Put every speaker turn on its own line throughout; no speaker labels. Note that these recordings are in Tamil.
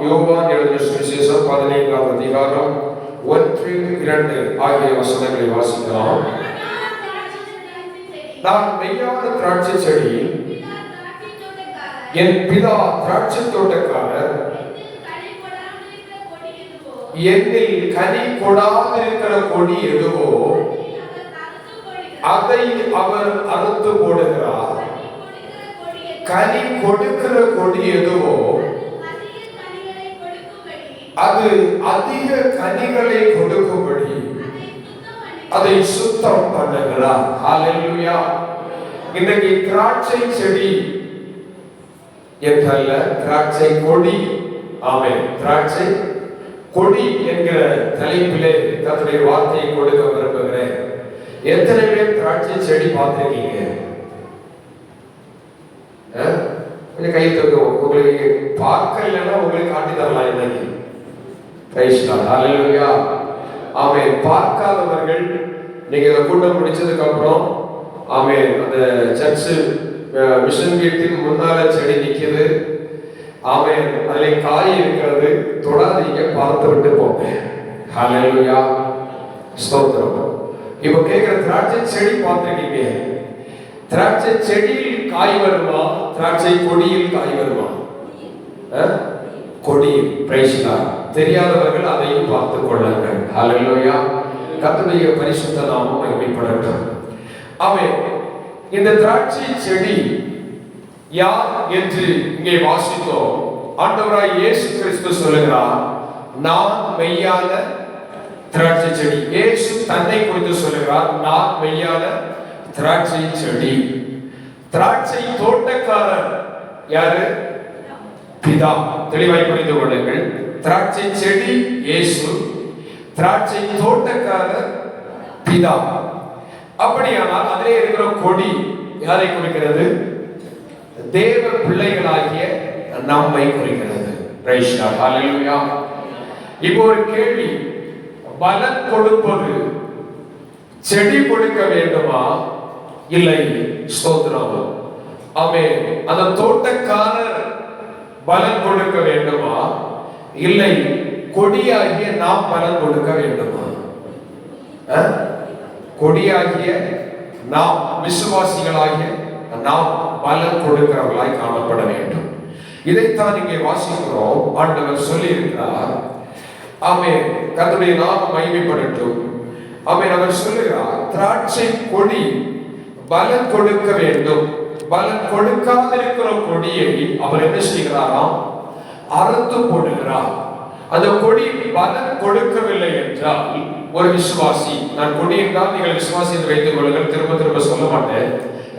யோவான் எழுதின சுவிசேஷம் 15ஆம் அதிகாரம் 1-2 ஆகிய வசனங்களை வாசிக்கலாம். நான் மெய்யான திராட்சை செடி, என் பிதா திராட்சை தோட்டக்காரர். என்னில் கனி கொடாதிருக்கிற கொடி எதுவோ அதை அவர் அறுத்து போடுகிறார். கனி கொடுக்கிற கொடி எதுவோ அது அதிக கனிகளை கொடுக்கும்படி அதை சுத்தம் பண்ணுகிறார். ஹல்லேலூயா. இன்றைக்கு திராட்சை செடி என்றல்ல, திராட்சை கொடி. ஆமென். திராட்சை கொடி என்கிற தலைப்பிலே கர்த்தருடைய வார்த்தையை கொடுக்க விரும்புகிறேன். எத்தனை பேர் திராட்சை செடி பார்த்திருக்கீங்க? கொஞ்சம் கை தூக்குவோம். உங்களுக்கு பார்க்கலன்னா உங்களுக்கு காட்டி தரலாம். இன்னைக்கு பிரைஸ் தி லார்ட். ஹல்லேலூயா. ஆமென். பார்க்காதவர்கள் நீங்க இந்த கூட்டம் முடிச்சதுக்கு அப்புறம் ஆமென், அந்த சர்ச் மிஷன் வீட்டின் முன்னால செடி நிக்குது. ஆமென். அதிலே காய் இருக்கிறது. தொடாதீங்க, பார்த்து விட்டு போங்க. ஹல்லேலூயா. ஸ்தோத்திரம். இப்போ கேக்குற திராட்சை செடி பார்த்திருக்கீங்க? திராட்சை செடியில் காய் வருமா? திராட்சை கொடியில் காய் வருமா? கொடியில். Price the Lord. தெரியாதவர்கள் அதையும் பார்த்துக் கொள்ளுங்கள். ஹல்லேலூயா. கர்த்தருடைய பரிசுத்த நாமம் மகிமைப்படட்டும். ஆமென். இந்த திராட்சை செடி யார் என்று இங்கே வாசித்தோம். ஆண்டவராய் இயேசு கிறிஸ்து சொல்லுகிறார், நான் மெய்யான திராட்சை செடி. இயேசு தன்னை குறித்து சொல்லுகிறார், நான் மெய்யான திராட்சை செடி. திராட்சை தோட்டக்காரர் யாரு? பிதா. தெளிவாய் புரிந்து கொள்ளுங்கள். திராட்சை செடி இயேசு, திராட்சை தோட்டக்காரர் பிதா. அப்படியானால் அதிலே இருக்கிற கொடி யாரை குறிக்கிறது? தேவ பிள்ளைகளாகிய நம்மை குறிக்கிறது. Praise the lord. ஹல்லேலூயா. இப்போ ஒரு கேள்வி, பலன் கொடுப்பது செடி கொடுக்க வேண்டுமா? இல்லை. ஸ்தோத்திரம். ஆமென். அந்த தோட்டக்காரர் பலன் கொடுக்க வேண்டுமா? இல்லை. கொடியாகிய நாம் பலன் கொடுக்க வேண்டுமா? கொடியாகிய நாம், விசுவாசிகளாகிய நாம் பலன் கொடுக்கிறவர்களாய் காணப்பட வேண்டும். இதைத்தான் இங்கே வாசிக்கிறோம். ஆண்டவர் சொல்லி இருக்கிறார். ஆமென். கர்த்தருடைய நாமம் மகிமைப்படட்டும். ஆமென். அவர் சொல்லுகிறார், திராட்சை கொடி பலன் கொடுக்க வேண்டும். பலன் கொடுக்காதிருக்கிற கொடியை அவர் என்ன செய்கிறாராம்? அறுத்து போடுகிறார். அந்த கொடி பலன் கொடுக்கவில்லை என்றால் ஒரு விசுவாசி, நான் கொடி என்றால் நீங்கள் விசுவாசி என்று வைத்துக் கொள்ளுங்கள், திரும்ப திரும்ப சொல்ல மாட்டேன்.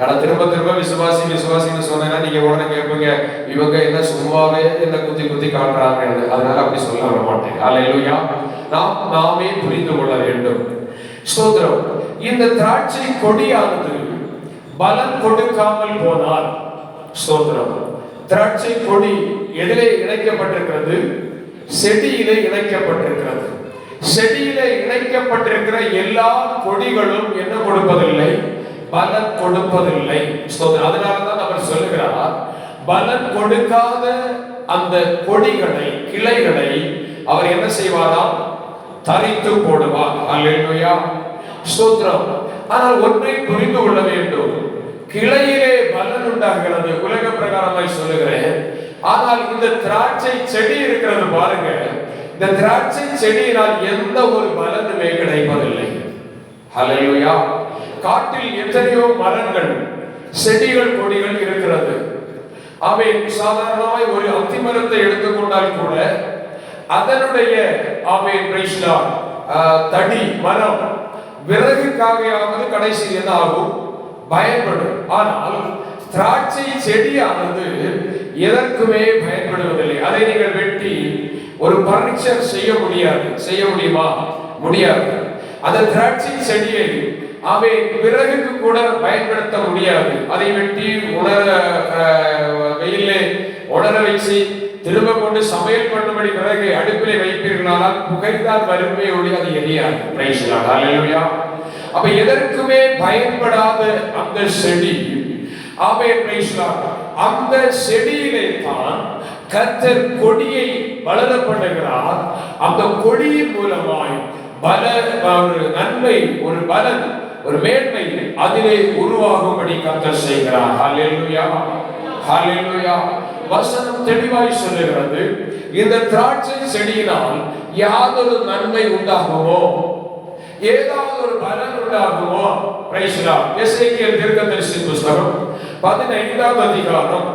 ஆனா திரும்ப திரும்ப விசுவாசி விசுவாசின்னு சொன்னா நீங்க உடனே கேட்பீங்க, இவங்க என்ன சும்மாவே என்ன குத்தி குத்தி காட்டுறாங்க. அதனால அப்படி சொல்ல வர மாட்டேன். ஹல்லேலூயா. நாமே புரிந்து கொள்ள வேண்டும். ஸ்தோத்திரம். இந்த திராட்சை கொடியானது பலன் கொடுக்காமல் போனால், ஸ்தோத்திரம், திராட்சை கொடி எதிலே இணைக்கப்பட்டிருக்கிறது? செடியிலே இணைக்கப்பட்டிருக்கிறது. செடியிலே இணைக்கப்பட்டிருக்கிற எல்லா கொடிகளும் என்ன கொடுப்பதில்லை? பலன் கொடுப்பதில்லை. அதனாலதான் அவர் சொல்லுகிறார், பலன் கொடுக்காத அந்த கொடிகளை, கிளைகளை அவர் என்ன செய்வாராம்? தரித்து போடுவார். அல்லேலூயா. ஸ்தோத்திரம். ஆனால் ஒன்றை புரிந்து கொள்ள வேண்டும், கிளையிலே பலன் உண்டாகிறது, உலக பிரகாரமாய் சொல்லுகிறேன். ஆனால் இந்த திராட்சை செடி இருக்கிறது பாருங்க, இந்த திராட்சை செடியினால் எந்த ஒரு பலனுமே கிடைப்பதில்லை. ஹல்லேலூயா. காட்டில் எத்தனையோ மரங்கள், செடிகள், கொடிகள் இருக்கிறது. அவை சாதாரணமாய் ஒரு அத்தி மரத்தை எடுத்துக்கொண்டால் கூட அதனுடைய தடி மரம் விறகுக்காகவாவது கடைசியில் என்ன ஆகும்? பயன்படும். ஆனால் திராட்சை செடியானது எதற்குமே பயன்படுவதில்லை. அதை நீங்கள் வெட்டி ஒரு பர்னிச்சர் செய்ய முடியாது. செய்ய முடியுமா? முடியாது. அந்த திராட்சை செடியை அவை விறகுக்கு கூட பயன்படுத்த முடியாது. அதை வெட்டி வெயிலே உணர வச்சு திரும்ப கொண்டு சமையல் பண்ணும்படி விறகு அடுப்பிலே வைப்பீர்களானால் புகைதான் வருமே ஒளி அது எரியாது. Price the lord. ஹல்லேலூயா. அப்ப எதற்குமே பயன்படாத அந்த செடி, ஆமென், பிரைஸ் தி லார்ட், அந்த செடியிலே தான் கர்த்தர் கொடியை வளர பண்ணுகிறார். அந்த கொடியின் மூலமாய் ஒரு நன்மை, ஒரு பலன், ஒரு மேன்மை அதிலே உருவாகும்படி கர்த்தர் செய்கிறார். ஹல்லேலூயா, ஹல்லேலூயா. வசனம் தெளிவாய் சொல்லுகிறது, இந்த திராட்சை செடியினால் யாதொரு நன்மை உண்டாகுமோ, ஏதாவது ஒரு பலன் உண்டாகுமோ. Price the Lord. எசேக்கியேல் தீர்க்கதரிசி புத்தகம் 15ஆம் அதிகாரம்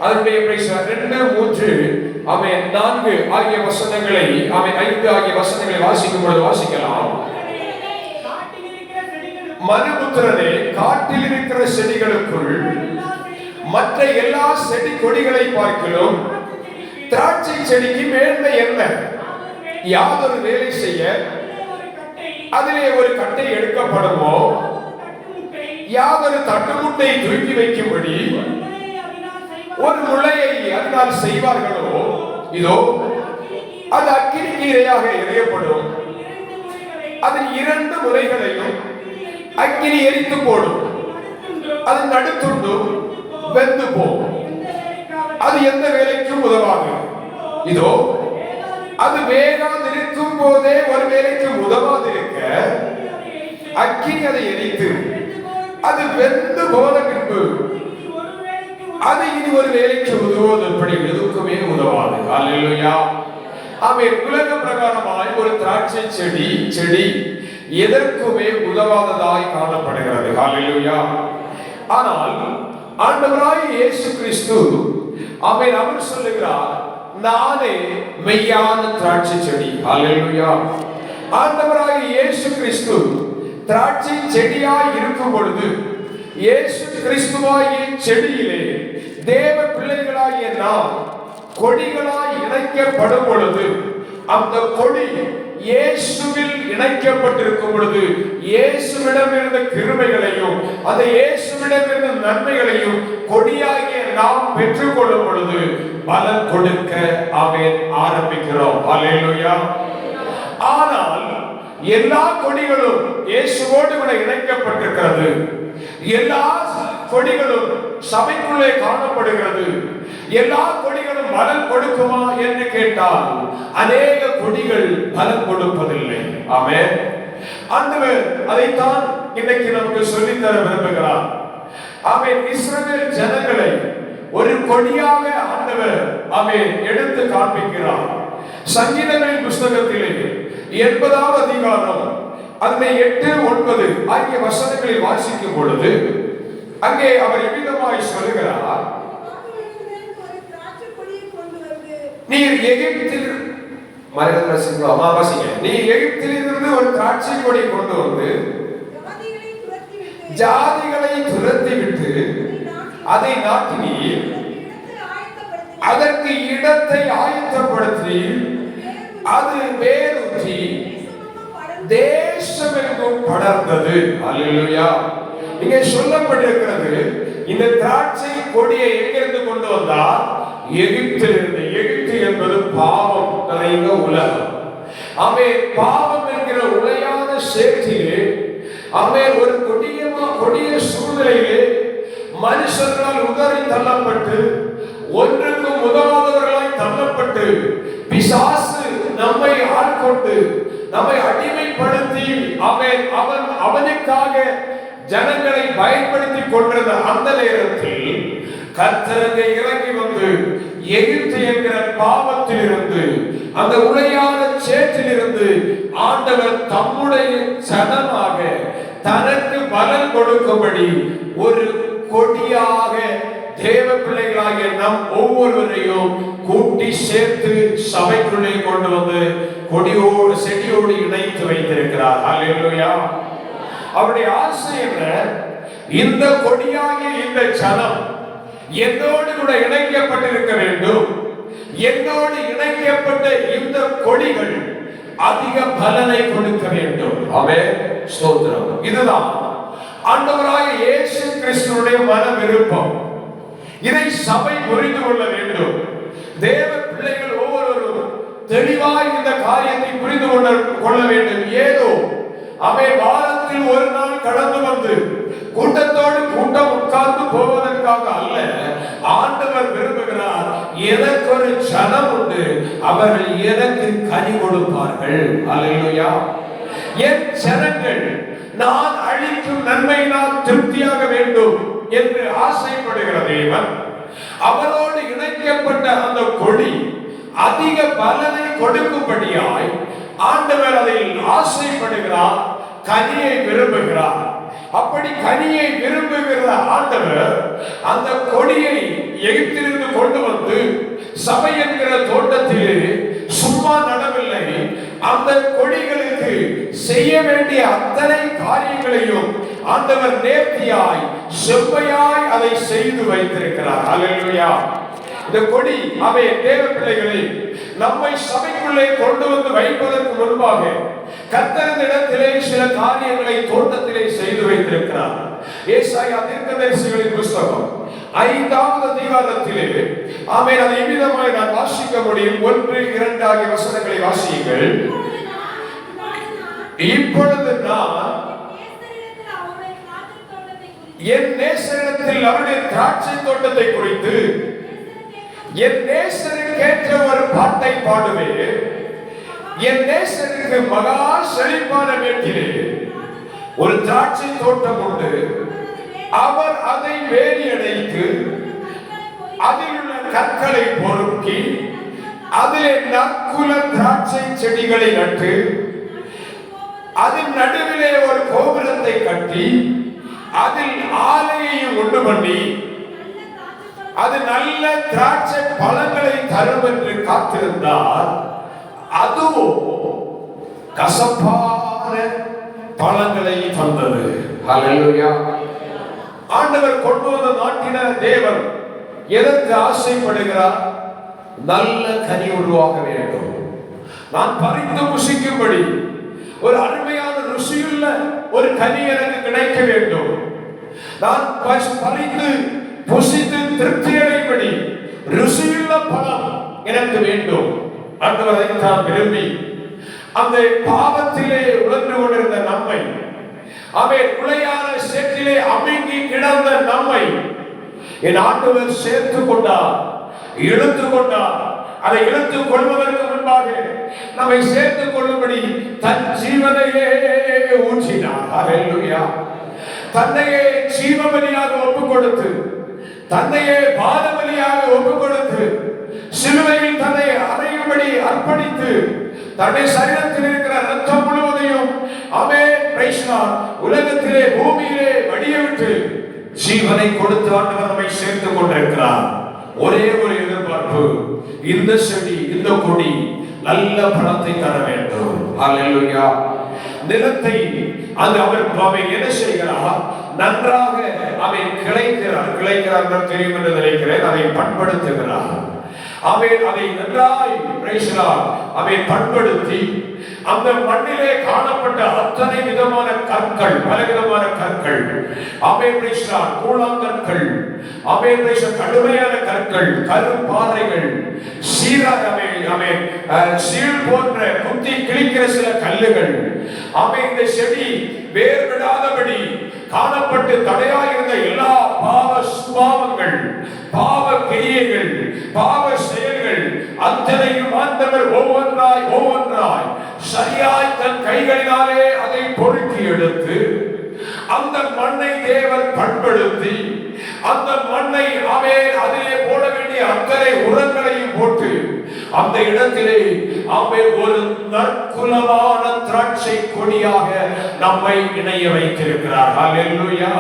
அதனுடைய 2, 3, 4 ஆகிய வசனங்களை 5 ஆகிய வசனங்களை வாசிக்கும் பொழுது வாசிக்கலாம். மனுபுத்திரனே, காட்டில் இருக்கிற செடிகளுக்குள் மற்ற எல்லா செடி கொடிகளை பார்க்கிறோம் திராட்சை செடிக்கு மேன்மை என்ன? யாதொரு வேலை செய்ய அதிலே ஒரு கட்டை எடுக்கப்படுமோ, யாதொரு தட்டுமுட்டை தூக்கி வைக்கும்படி ஒரு முளையை அதனால் செய்வார்களோ, இதோ அது அக்கினிக்கு இரையாக எறியப்படும், அதன் 2 முனைகளையும் அக்கினி எரித்து போடும், அது நடுத்துண்டு வெந்து போகும், அது எந்த வேலைக்கும் உதவாது. இதோ அது வேகாதிருக்கும் போதே ஒரு வேலைக்கு உதவாதிருக்க அக்கினி அதை எரித்து அது வெந்து போன பின்பு அது இனி ஒரு வேலைக்கு உதவுவதற்படி எதுக்குமே உதவாது. ஹல்லேலூயா. ஆமென். உலக பிரகாரமாய் ஒரு திராட்சை செடி எதற்குமே உதவாததாய் காணப்படுகிறது. ஹல்லேலூயா. ஆனால் ஆண்டவராகிய இயேசு கிறிஸ்து அவர் சொல்லுகிறார், நானே மெய்யான திராட்சை செடி. ஹல்லேலூயா. ஆண்டவராகிய இயேசு கிறிஸ்து திராட்சை செடியாய் இருக்கும் பொழுது, இயேசு கிறிஸ்துவாகிய செடியிலே தேவ பிள்ளைகளாகிய நாம் கொடிகளாய் இணைக்கப்படும் பொழுது, அந்த கொடி இயேசுவில் இணைக்கப்பட்டிருக்கும் பொழுது இயேசுவிடம் இருந்த கிருபைகளையும் அந்த இயேசுவிடம் இருந்த நன்மைகளையும் கொடியாகிய நாம் பெற்றுக்கொள்ளும் பொழுது பலன் கொடுக்க ஆரம்பிக்கிறோம். ஹல்லேலூயா. ஆனால் எல்லா கொடிகளும் இயேசுவோடு கூட இணைக்கப்பட்டிருக்கிறது. எல்லா கொடிகளும் சபைக்குள்ளே காணப்படுகிறது. எல்லா கொடிகளும் பலன் கொடுக்குமா என்று கேட்டால் அநேக கொடிகள் பலன் கொடுப்பதில்லை. ஆமென். ஆண்டவர் அதைத்தான் இன்னைக்கு நமக்கு சொல்லித் தர விரும்புகிறார். ஆமென். இஸ்ரவேல் ஜனங்களை ஒரு கொடியாக ஆண்டவர் எடுத்து காண்பிக்கிறார். சங்கீதங்களின் புத்தகத்திலே 80ஆம் அதிகாரம் அதிலே 8, 9 ஆகிய வசனங்களை வாசிக்கும் பொழுது அங்கே அவர் எவ்விதமாய் சொல்லுகிறார், நீர் எகிப்தில் எகிப்திலிருந்து ஒரு திராட்சை கொடி கொண்டு வந்து ஜாதிகளை துரத்தி விட்டு அதை நாட்டினீர், அதற்கு இடத்தை ஆயத்தப்படுத்தி அது வேரூற்றி தேசமெங்கும் படர்ந்தது. அல்லேலூயா. இங்கே சொல்லப்பட்டிருக்கிறது, இந்த திராட்சை கொடியை எங்கிருந்து கொண்டு வந்தார்? எகிப்திலிருந்து. எகிப்து என்பது பாவம் நிறைந்த உலகம். பாவம் என்கிற உளையான சேற்றிலே ஒரு கொடிய சூழ்நிலையிலே மனுஷர்களால் உதறி தள்ளப்பட்டு ஒன்றுக்கும் உதவாதவர்களாய் தள்ளப்பட்டு பிசாசு நம்மை ஆட்கொண்டு நம்மை அடிமைப்படுத்தி அவனுக்காக ஜனங்களை பயன்படுத்தி கொண்டிருந்த அந்த நேரத்தில் கர்த்தர் இறங்கி வந்து எகிப்து என்கிற பாவத்தில் இருந்து அந்த உளையான சேற்றிலிருந்து ஆண்டவர் தம்முடைய சனமாக தனக்கு பலன் கொடுக்கும்படி ஒரு கொடியாக தேவ பிள்ளைகளாகிய நம் ஒவ்வொருவரையும் கூட்டி சேர்த்து சபைக்குள்ளே கொண்டு வந்து கொடியோடு செடியோடு இணைத்து வைத்திருக்கிறார். அல்லேலூயா. அவருடைய ஆசை என்ன? இந்த கொடியாகிய இந்த சனம் என்னோடு கூட இணைக்கப்பட்டிருக்க வேண்டும். என்னோடு இணைக்கப்பட்ட இந்த கொடிகள் அதிக பலனை கொடுக்க வேண்டும். ஆமென். ஸ்தோத்திரம். இதுதான் ஆண்டவராகிய இயேசு கிறிஸ்துவுடைய மன விருப்பம். இதை சபை புரிந்து கொள்ள வேண்டும். தேவ பிள்ளைகள் ஒவ்வொருவரும் தெளிவாய் இந்த காரியத்தை புரிந்து கொள்ள வேண்டும். ஏதோ வாரத்தில் ஒரு நாள் கடந்து வந்து கூட்டத்தோடு கூட்டம் உட்கார்ந்து போவதற்காக அல்ல, ஆண்டவர் விரும்புகிறார், எனக்கு ஒரு ஜனம் உண்டு, அவர்கள் எனக்கு கனி கொடுப்பார்கள். அல்லேலூயா. என் ஜனங்கள் நான் அளிக்கும் நன்மையினால் திருப்தியாக வேண்டும் என்று ஆசைப்படுகிற தேவன், அவரோடு இணைக்கப்பட்ட அந்த கொடி அதிக பலனை கொடுக்கும்படியாய் ஆண்டவர் அதில் ஆசைப்படுகிறார், கனியை விரும்புகிறார். அப்படி கனியை விரும்புகிற ஆண்டவர் அந்த கொடியை எகிப்திலிருந்து கொண்டு வந்து சபை என்கிற தோட்டத்திலே சும்மா நடவில்லை. அந்த கொடிகளுக்கு செய்ய வேண்டிய அத்தனை காரியங்களையும் ஆண்டவர் நேர்த்தியாய் செம்மையாய் அதை செய்து வைத்திருக்கிறார். அல்லேலூயா. இந்த கொடி அவை தேவ பிள்ளைகளை நம்மை சபைக்குள்ளே கொண்டு வந்து வைப்பதற்கு முன்பாக கர்த்தரின் இடத்திலே சில காரியங்களை தோட்டத்திலே செய்து வைத்திருக்கிறார். ஏசாயா தீர்க்கதரிசிகளின் புத்தகம் 5வது அதிகாரத்திலே ஆமென், அதை இவ்விதமாய் நான் வாசிக்க முடியும். 1, 2 ஆகிய வசனங்களை வாசியுங்கள். இப்பொழுது நான் என் நேசரிடத்தில் அவருடைய திராட்சை தோட்டத்தை குறித்து என் நேசருக்கேற்ற ஒரு பாட்டை பாடுவேன். என் நேசருக்கு மகா செழிப்பான வீட்டிலே ஒரு திராட்சை தோட்டம் உண்டு. அவர் அதை வேலி அடைத்து அதில் உள்ள கற்களை பொறுக்கி அதிலே நற்குல திராட்சை செடிகளை நட்டு அதன் நடுவிலே ஒரு கோபுரத்தை கட்டி அதில் ஆலையையும் உண்டு பண்ணி அது நல்ல திராட்சை பழங்களை தரும் என்று காத்திருந்தார். அதுவோ கசப்பான பழங்களை தந்தது. ஹல்லேலூயா. ஆண்டவர் கொண்டு வந்த நாட்டின தேவன் எதற்கு ஆசைப்படுகிறார்? நல்ல கனி உருவாக வேண்டும். நான் பறித்து புசிக்கும்படி ஒரு அருமையான ருசியுள்ள ஒரு கனி எனக்கு கிடைக்க வேண்டும். நான் பறித்து புசித்து திருப்தி அடையும்படி ருசியுள்ள பழம் எனக்கு வேண்டும். ஆண்டவரை தான் விரும்பி அந்த பாவத்திலே உழன்று கொண்டிருந்த நம்மை, அவை உளையான சேற்றிலே அமுங்கி கிடந்த நம்மை என் ஆண்டவர் சேர்த்து கொண்டார், இழுத்து கொண்டார். அதை இழுத்துக் கொள்வதற்கு முன்பாக நம்மை சேர்த்துக் கொள்ளும்படி தன் ஜீவனையே ஊற்றினார். ஹல்லேலூயா. தன்னையே ஜீவபலியாக ஒப்புக் கொடுத்து, தன்னையே பாதபலியாக ஒப்புக் கொடுத்து, சிலுவையில் தன்னை அறையும்படி அர்ப்பணித்து, தன்னை சரீரத்தில் இருக்கிற ரத்தம் முழுவதையும் உலகத்திலே பூமியிலே வடியவிட்டு ஜீவனை கொடுத்து ஆண்டவர் நம்மை சேர்த்துக் கொண்டிருக்கிறார். ஒரே ஒரு எதிர்பார்ப்பு, இந்த செடி, இந்த கொடி நல்ல பழத்தை தர வேண்டும். ஹல்லேலூயா. நிலத்தை அது அவர் என்ன செய்கிறார்? நன்றாக அதை கிளைக்கிறார் தெரியும் என்று நினைக்கிறேன். அதை பண்படுத்துகிறார். அதை நன்றாய் பண்படுத்தி அந்த மண்ணிலே காணப்பட்ட அத்தனை விதமான கற்கள், பலவிதமான கற்கள், கூழாங்கற்கள், கடுமையான கற்கள், கருப்பாறைகள், சீல் போன்ற குத்தி கிழிக்கிற சில கல்லுகள், இந்த செடி வேர் விடாதபடி காணப்பட்டு தடையாயிருந்த எல்லா பாவ சுபாவங்கள், பாவ கிரியைகள், பாவ செயல்கள் அத்தனையும் ஆண்டவர் ஒவ்வொன்றாய் சரியாய் தன் கைகளினாலே அதை பொறுக்கி எடுத்து அந்த மண்ணை தேவன் பண்படுத்தி அந்த மண்ணை அதிலே போட வேண்டிய அத்தனை உரங்களையும் போட்டு அந்த இடத்திலே ஒரு நற்குலமான திராட்சை கொடியாக நம்மை இணைய வைத்திருக்கிறார். ஹல்லேலூயா.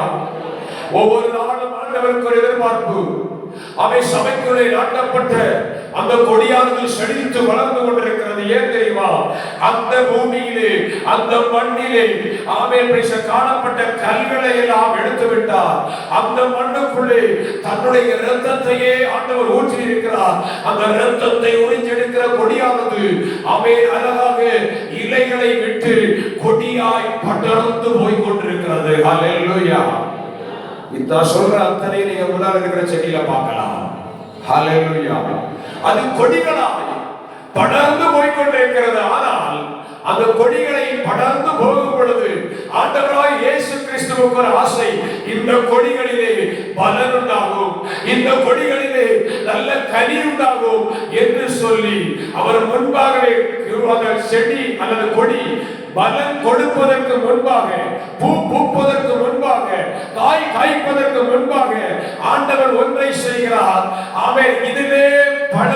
ஒவ்வொரு நாளும் ஆண்டவருக்கு ஒரு எதிர்பார்ப்பு. சபைக்குள்ளே நாட்டப்பட்ட அந்த கொடியானது செழித்து வளர்ந்து கொண்டிருக்கிறது. ஏன் தெரியுமா? அந்த பூமியிலே, அந்த மண்ணிலே காணப்பட்ட கல்களை எல்லாம் எடுத்து விட்டார். அந்த மண்ணுக்குள்ளே தன்னுடைய இரத்தத்தையே ஆண்டவர் ஊற்றி இருக்கிறார். அந்த இரத்தத்தை உறிஞ்செடுக்கிற கொடியானது அழகாக இலைகளை விட்டு கொடியாய் படர்ந்து போய் கொண்டிருக்கிறது. ஹல்லேலூயா. இந்த சொல்ற அத்தனை நீங்க முன்னால இருக்கிற செடியில பார்க்கலாம். ஹல்லேலூயா. அது கொடிகளாய் படர்ந்து போய்கொண்டிருக்கிறது. ஆனால் அந்த கொடிகளை படர்ந்து போகும் பொழுது ஆண்டவராய் இயேசு கிறிஸ்துவுக்கு ஒரு ஆசை, இந்த கொடிகளிலே பலன் உண்டாகும், இந்த கொடிகளிலே நல்ல கனி உண்டாகும் என்று சொல்லி அவர் முன்பாகவே செடி அல்லது கொடி பலன் கொடுப்பதற்கு முன்பாக, பூ பூப்பதற்கு முன்பாக, காய் காய்ப்பதற்கு முன்பாக ஆண்டவர் ஒன்றை செய்கிறார். ஆமென். இதிலே பல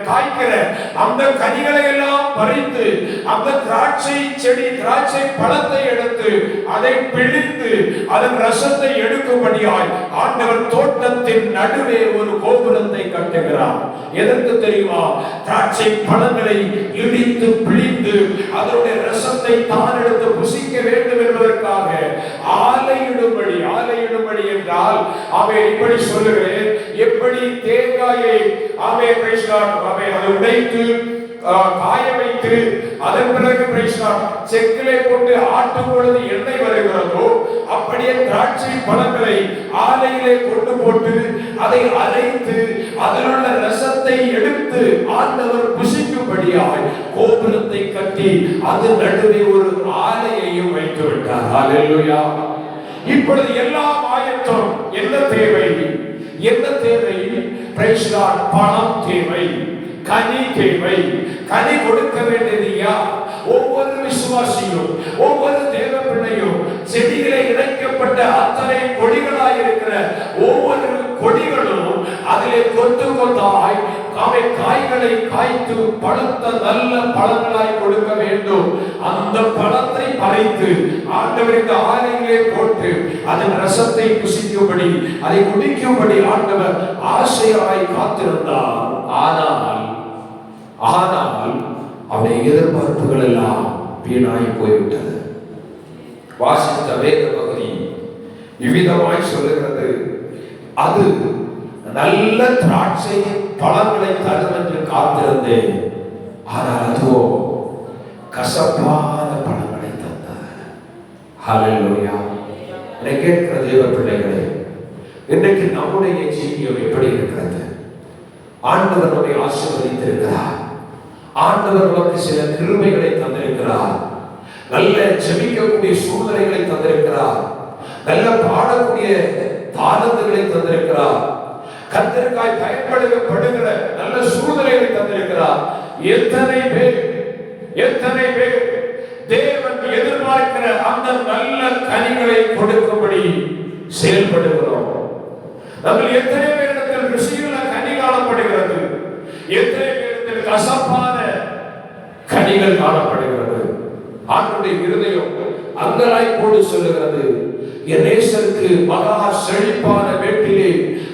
காய்க்கிற அந்த கனிகளை எல்லாம் பறித்து அந்த திராட்சை செடி திராட்சை பழத்தை எடுத்து அதை பிழிந்து அதன் ரசத்தை எடுக்கும்படியாய் ஆண்டவர் தோட்டத்தின் நடுவே ஒரு கோபுரத்தை கட்டுகிறார். எதற்கு தெரியுமா? திராட்சை பழங்களை இடித்து பிழிந்து அதனுடைய ரசத்தை தான் எடுத்து புசிக்க வேண்டும் என்பதற்காக ஆலையிடும்படி. ஆலையிடும்படி என்றால் அவன் இப்படி சொல்லுகிறேன், எப்படி தேங்காயை அதை உடைத்து காய வைத்து அதன் பிறகு செக்கிலே போட்டு ஆட்டும் பொழுது எண்ணெய் வருகிறதோ, அப்படியே திராட்சை பழங்களை ஆலையிலே கொண்டு போட்டு அதை அரைத்து அதில் உள்ள ரசத்தை எடுத்து ஆண்டவர் புசிக்கும்படியாய் கோபுரத்தை கட்டி அது நடுவே ஒரு ஆலையையும் வைத்து விட்டார். ஹல்லேலூயா. இப்பொழுது எல்லாம் ஆயத்தம். என்ன தேவை? என்ன தேவை? Praise Lord. பணம் தேவை, கனி தேவை. கனி கொடுக்க வேண்டியது யார்? ஒவ்வொரு விசுவாசியும், ஒவ்வொரு தேவ பிள்ளையும் செடிகளை இணைக்கப்பட்ட அத்தனை கொடிகளாய் இருக்கிற ஒவ்வொரு கொடிகளும் அதிலே கொத்து கொத்தாய் அவை காய்களை காய்த்து பழுத்த நல்ல பழங்களாய் கொடுக்க வேண்டும். அந்த பழத்தை பறித்து ஆண்டவர் இந்த ஆலையிலே போட்டு அதன் ரசத்தை புசிக்கும்படி அதை குடிக்கும்படி ஆண்டவர் ஆசையாய் காத்திருந்தார். ஆனால் அவருடைய எதிர்பார்ப்புகள் எல்லாம் வீணாய் போய்விட்டது. வாசித்த வேத பகுதி விவிதமாய் சொல்லுகிறது, அது நல்ல திராட்சை பழங்களை தரும் என்று காத்திருந்தேன், ஆனால் அதுவோ கசப்பான பழங்களை தந்தது. ஹல்லேலூயா. கேட்கிற தேவ பிள்ளைகளே, இன்றைக்கு நம்முடைய ஜீவியம் எப்படி இருக்கிறது? ஆண்டவர் நம்மை ஆசீர்வதித்திருக்கிறார். ஆண்டவர் நமக்கு சில கிருபைகளை தந்திருக்கிறார். நல்ல ஜெபிக்கக்கூடிய சூழ்நிலைகளை தந்திருக்கிறார். நல்ல பாடக்கூடிய தாளந்துகளை தந்திருக்கிறார். கர்த்தருக்காய் பயன்படுகிற நல்ல சூழ்நிலைகளை தந்திருக்கிறார். எத்தனை பேர் தேவன் எதிர்பார்க்கிற அந்த நல்ல கனிகளை கொடுக்கும்படி செயல்படுகிறோம்? நம்ம எத்தனை பேரிடத்தில் ருசியுள்ள கனி காணப்படுகிறது? எத்தனை பேரிடத்தில் கசப்பான கனிகள் காணப்படுகிறது? ஆண்டவருடைய இருதயம் அங்கலாய்ப்போடு சொல்லுகிறது, என் நேசருக்கு மகா செழிப்பான வீட்டிலே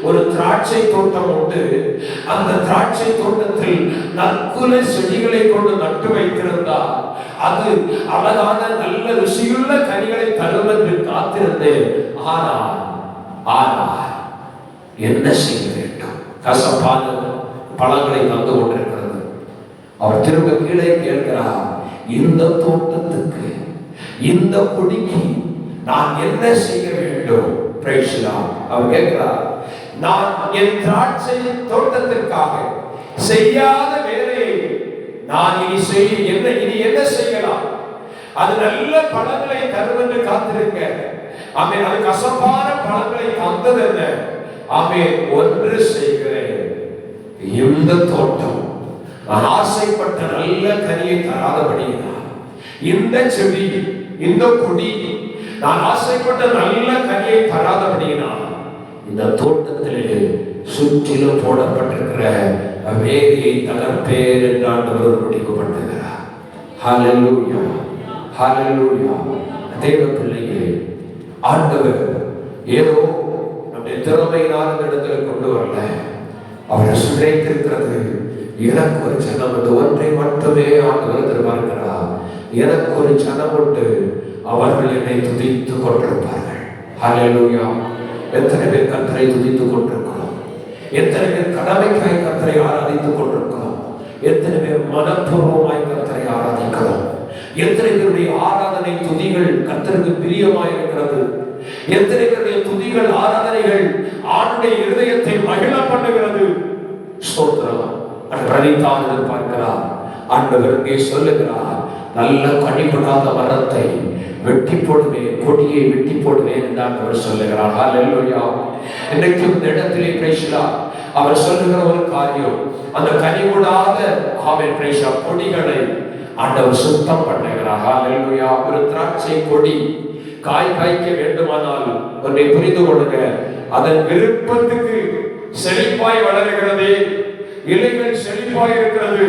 ஒரு திராட்சை தோட்டம் உண்டு. அந்த திராட்சை தோட்டத்தில் நற்குல செடிகளை கொண்டு நட்டு வைத்திருந்தார். அது அழகான நல்ல ருசியுள்ள கனிகளை தரும் என்று காத்திருந்தேன். ஆனால் என்ன செய்ய வேண்டும்? கசப்பான பழங்களை தந்து கொண்டிருக்கிறது. அவர் திரும்ப கீழே கேட்கிறார், இந்த தோட்டத்துக்கு, இந்த கொடிக்கு நான் என்ன செய்ய வேண்டும்? அவர் கேட்கிறார், நான் என் திராட்சை தோட்டத்திற்காக செய்யாத வேலையை நான் இனி என்ன செய்யலாம்? அது நல்ல பழங்களை தரும் என்று காத்திருக்க, ஆமென். அது கசப்பான பழங்களை தந்தது என்ன? ஆமென். ஒன்று செய்கிறேன், இந்த தோட்டம் நான் ஆசைப்பட்ட நல்ல கனியை தராதபடியினால், இந்த செடி இந்த கொடி நான் ஆசைப்பட்ட நல்ல கனியை தராதபடியினால், இந்த தோட்டத்திலே சுற்றிலும் போடப்பட்டிருக்கிற வேதியை தகர்ப்பேன் என்று ஆண்டவர் முடிக்கப்பட்டிருக்கிறார். ஹல்லேலூயா, ஹல்லேலூயா. தேவ பிள்ளையே, ஆண்டவர் ஏதோ நம்முடைய திறமையினால் இந்த இடத்துல கொண்டு வரல. அவரை சுழைத்திருக்கிறது. எனக்கு ஒரு ஜனம், இந்த ஒன்றை மட்டுமே ஆண்டவர் எதிர்பார்க்கிறார். எனக்கு ஒரு ஜனம் உண்டு, அவர்கள் என்னை துதித்துக் கொண்டிருப்பார்கள். ஹல்லேலூயா. எத்தனை பேர் கர்த்தரை துதித்துக் கொண்டிருக்கிறோம்? எத்தனை பேர் கடமைக்காய் கர்த்தரை ஆராதித்துக் கொண்டிருக்கிறோம்? எத்தனை பேர் மனப்பூர்வமாய் கர்த்தரை ஆராதிக்கிறோம்? எத்தனை பேருடைய ஆராதனை துதிகள் கர்த்தருக்கு பிரியமாய் இருக்கிறது? எத்தனை பேருடைய துதிகள் ஆராதனைகள் ஆண்டுடைய இருதயத்தை மகிழ பண்ணுகிறது? ஸ்தோத்திரம். பிரதித்தான் எதிர்பார்க்கிறார். ஆண்டவர் இங்கே சொல்லுகிறார், நல்ல கனி கொடாத மரத்தை வெட்டி போடுவேன், கொடியை வெட்டி போடுவேன் என்று அவர் சொல்லுகிறார். ஹல்லேலூயா. இன்றைக்கு இந்த இடத்திலே பிரேஷலா அவர் சொல்லுகிற ஒரு காரியம், அந்த கனி கொடாத பிரேஷா கொடிகளை ஆண்டவர் சுத்தம் பண்ணுகிறார். ஹல்லேலூயா. ஒரு திராட்சை கொடி காய் காய்க்க வேண்டுமானால் ஒன்றை புரிந்து கொள்ளுங்க, அதன் விருப்பத்துக்கு செழிப்பாய் வளர்கிறது, இலைகள் செழிப்பாய் இருக்கிறது,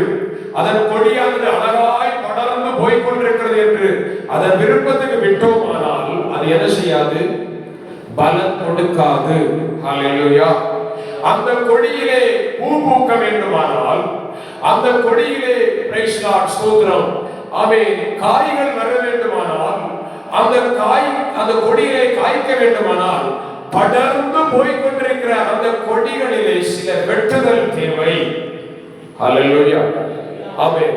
அதன் கொடியானது அழகாய் படர்ந்து போய்கொண்டிருக்கிறது என்று அதன் விருப்பத்துக்கு விட்டோமானால் அது என்ன செய்யாது? பலன் கொடுக்காது. ஹல்லேலூயா. அந்த கொடியிலே பூ பூக்க வேண்டுமானால், அந்த கொடியிலே பிரைஸ் லார்ட் ஸ்தோத்திரம், ஆமென், காய்கள் வர வேண்டுமானால், அந்த கொடியிலே காய்க்க வேண்டுமானால், படர்ந்து போய்கொண்டிருக்கிற அந்த கொடிகளிலே சில வெட்டுதல் தேவை. ஹல்லேலூயா. ஆமென்.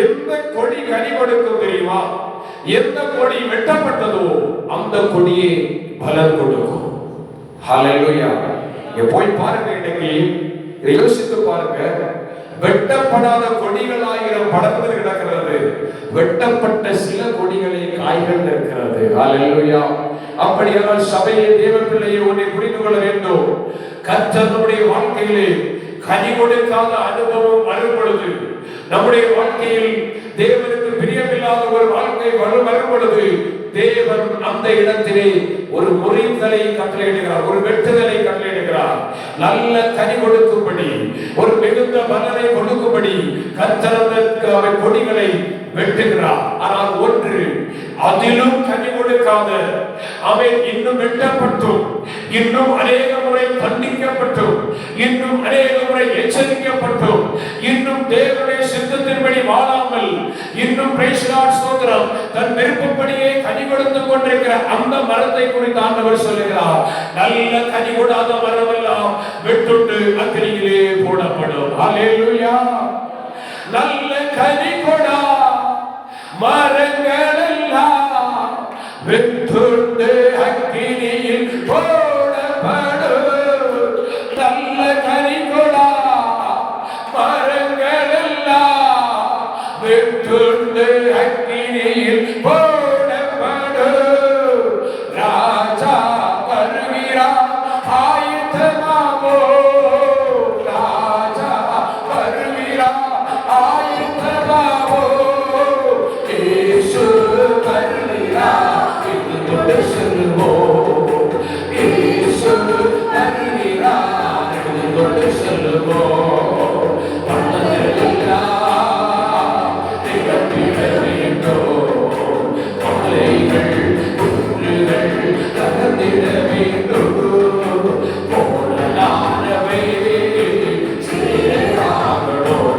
எந்த கொடி கனி கொடுக்கும் தெரியுமா? எந்த கொடி வெட்டப்பட்டதோ அந்த கொடியே பலன் கொடுக்கும். ஹல்லேலூயா. போய் பாருங்க, இன்னைக்கு யோசித்து பாருங்க, வெட்டப்படாத கொடிகள் 1000 படர்ந்து கிடக்கிறது, வெட்டப்பட்ட சில கொடிகளே காய்கள் இருக்கிறது. ஹல்லேலூயா. அப்படியானால் சபையை, தேவ பிள்ளையை ஒன்றை புரிந்து கொள்ள வேண்டும். கர்த்தருடைய வாழ்க்கையிலே கனி கொடுக்காத அனுபவம் வரும் பொழுது, நம்முடைய வாழ்க்கையில் தேவனுக்கு பிரியமில்லாத ஒரு வாழ்க்கை வரும் பொழுது, தேவன் அந்த இடத்திலே ஒரு முறித்தலை கட்டளையிடுகிறார், ஒரு வெட்டுதலை கட்டளையிடுகிறார். நல்ல கனி கொடுக்கும்படி, ஒரு மிகுந்த பலனை கொடுக்கும்படி கர்த்தருக்கு அவர் கொடிகளை வெட்டுகிறார். ஆனால் ஒன்று, அதிலும் கனி கொடுக்காத அவன் இன்னும் வெட்டப்பட்டும், இன்னும் அநேக முறை தண்டிக்கப்பட்டும், இன்னும் அநேக முறை எச்சரிக்கப்பட்டும், இன்னும் தேவனுடைய சித்தத்தின்படி வாழாமல், இன்னும் பிரைஸ் லார்ட் ஸ்தோத்திரம், தன் விருப்பப்படியே கனி கொடுத்து கொண்டிருக்கிற அந்த மரத்தை குறித்து ஆண்டவர் சொல்லுகிறார். நல்ல கனி கொடாத மரமெல்லாம் வெட்டுண்டு அக்கினியிலே போடப்படும். ஹல்லேலூயா. நல்ல கனி கொடா மரங்கள் எல்லாம் வெட்டுண்டு அக்கினியில் போடப்படும். நல்ல கனி கொடா மரங்கள் எல்லாம் வெட்டுண்டு அக்கினியில் போடப்படும். ராஜா வருகிறார், ஆயத்தமாவோ. ராஜா வருகிறார், ஆயத்தமாவோ. இயேசு வருகிறார், கொண்டு செல்லுவோம். இயேசு வருகிறார், கொண்டு செல்லுவோம். பணங்களெல்லாம் திகழ்ந்திட வேண்டும், மலைகள் குன்றுகள் தகர்ந்திட வேண்டும். போனலானவை சேராகணும்,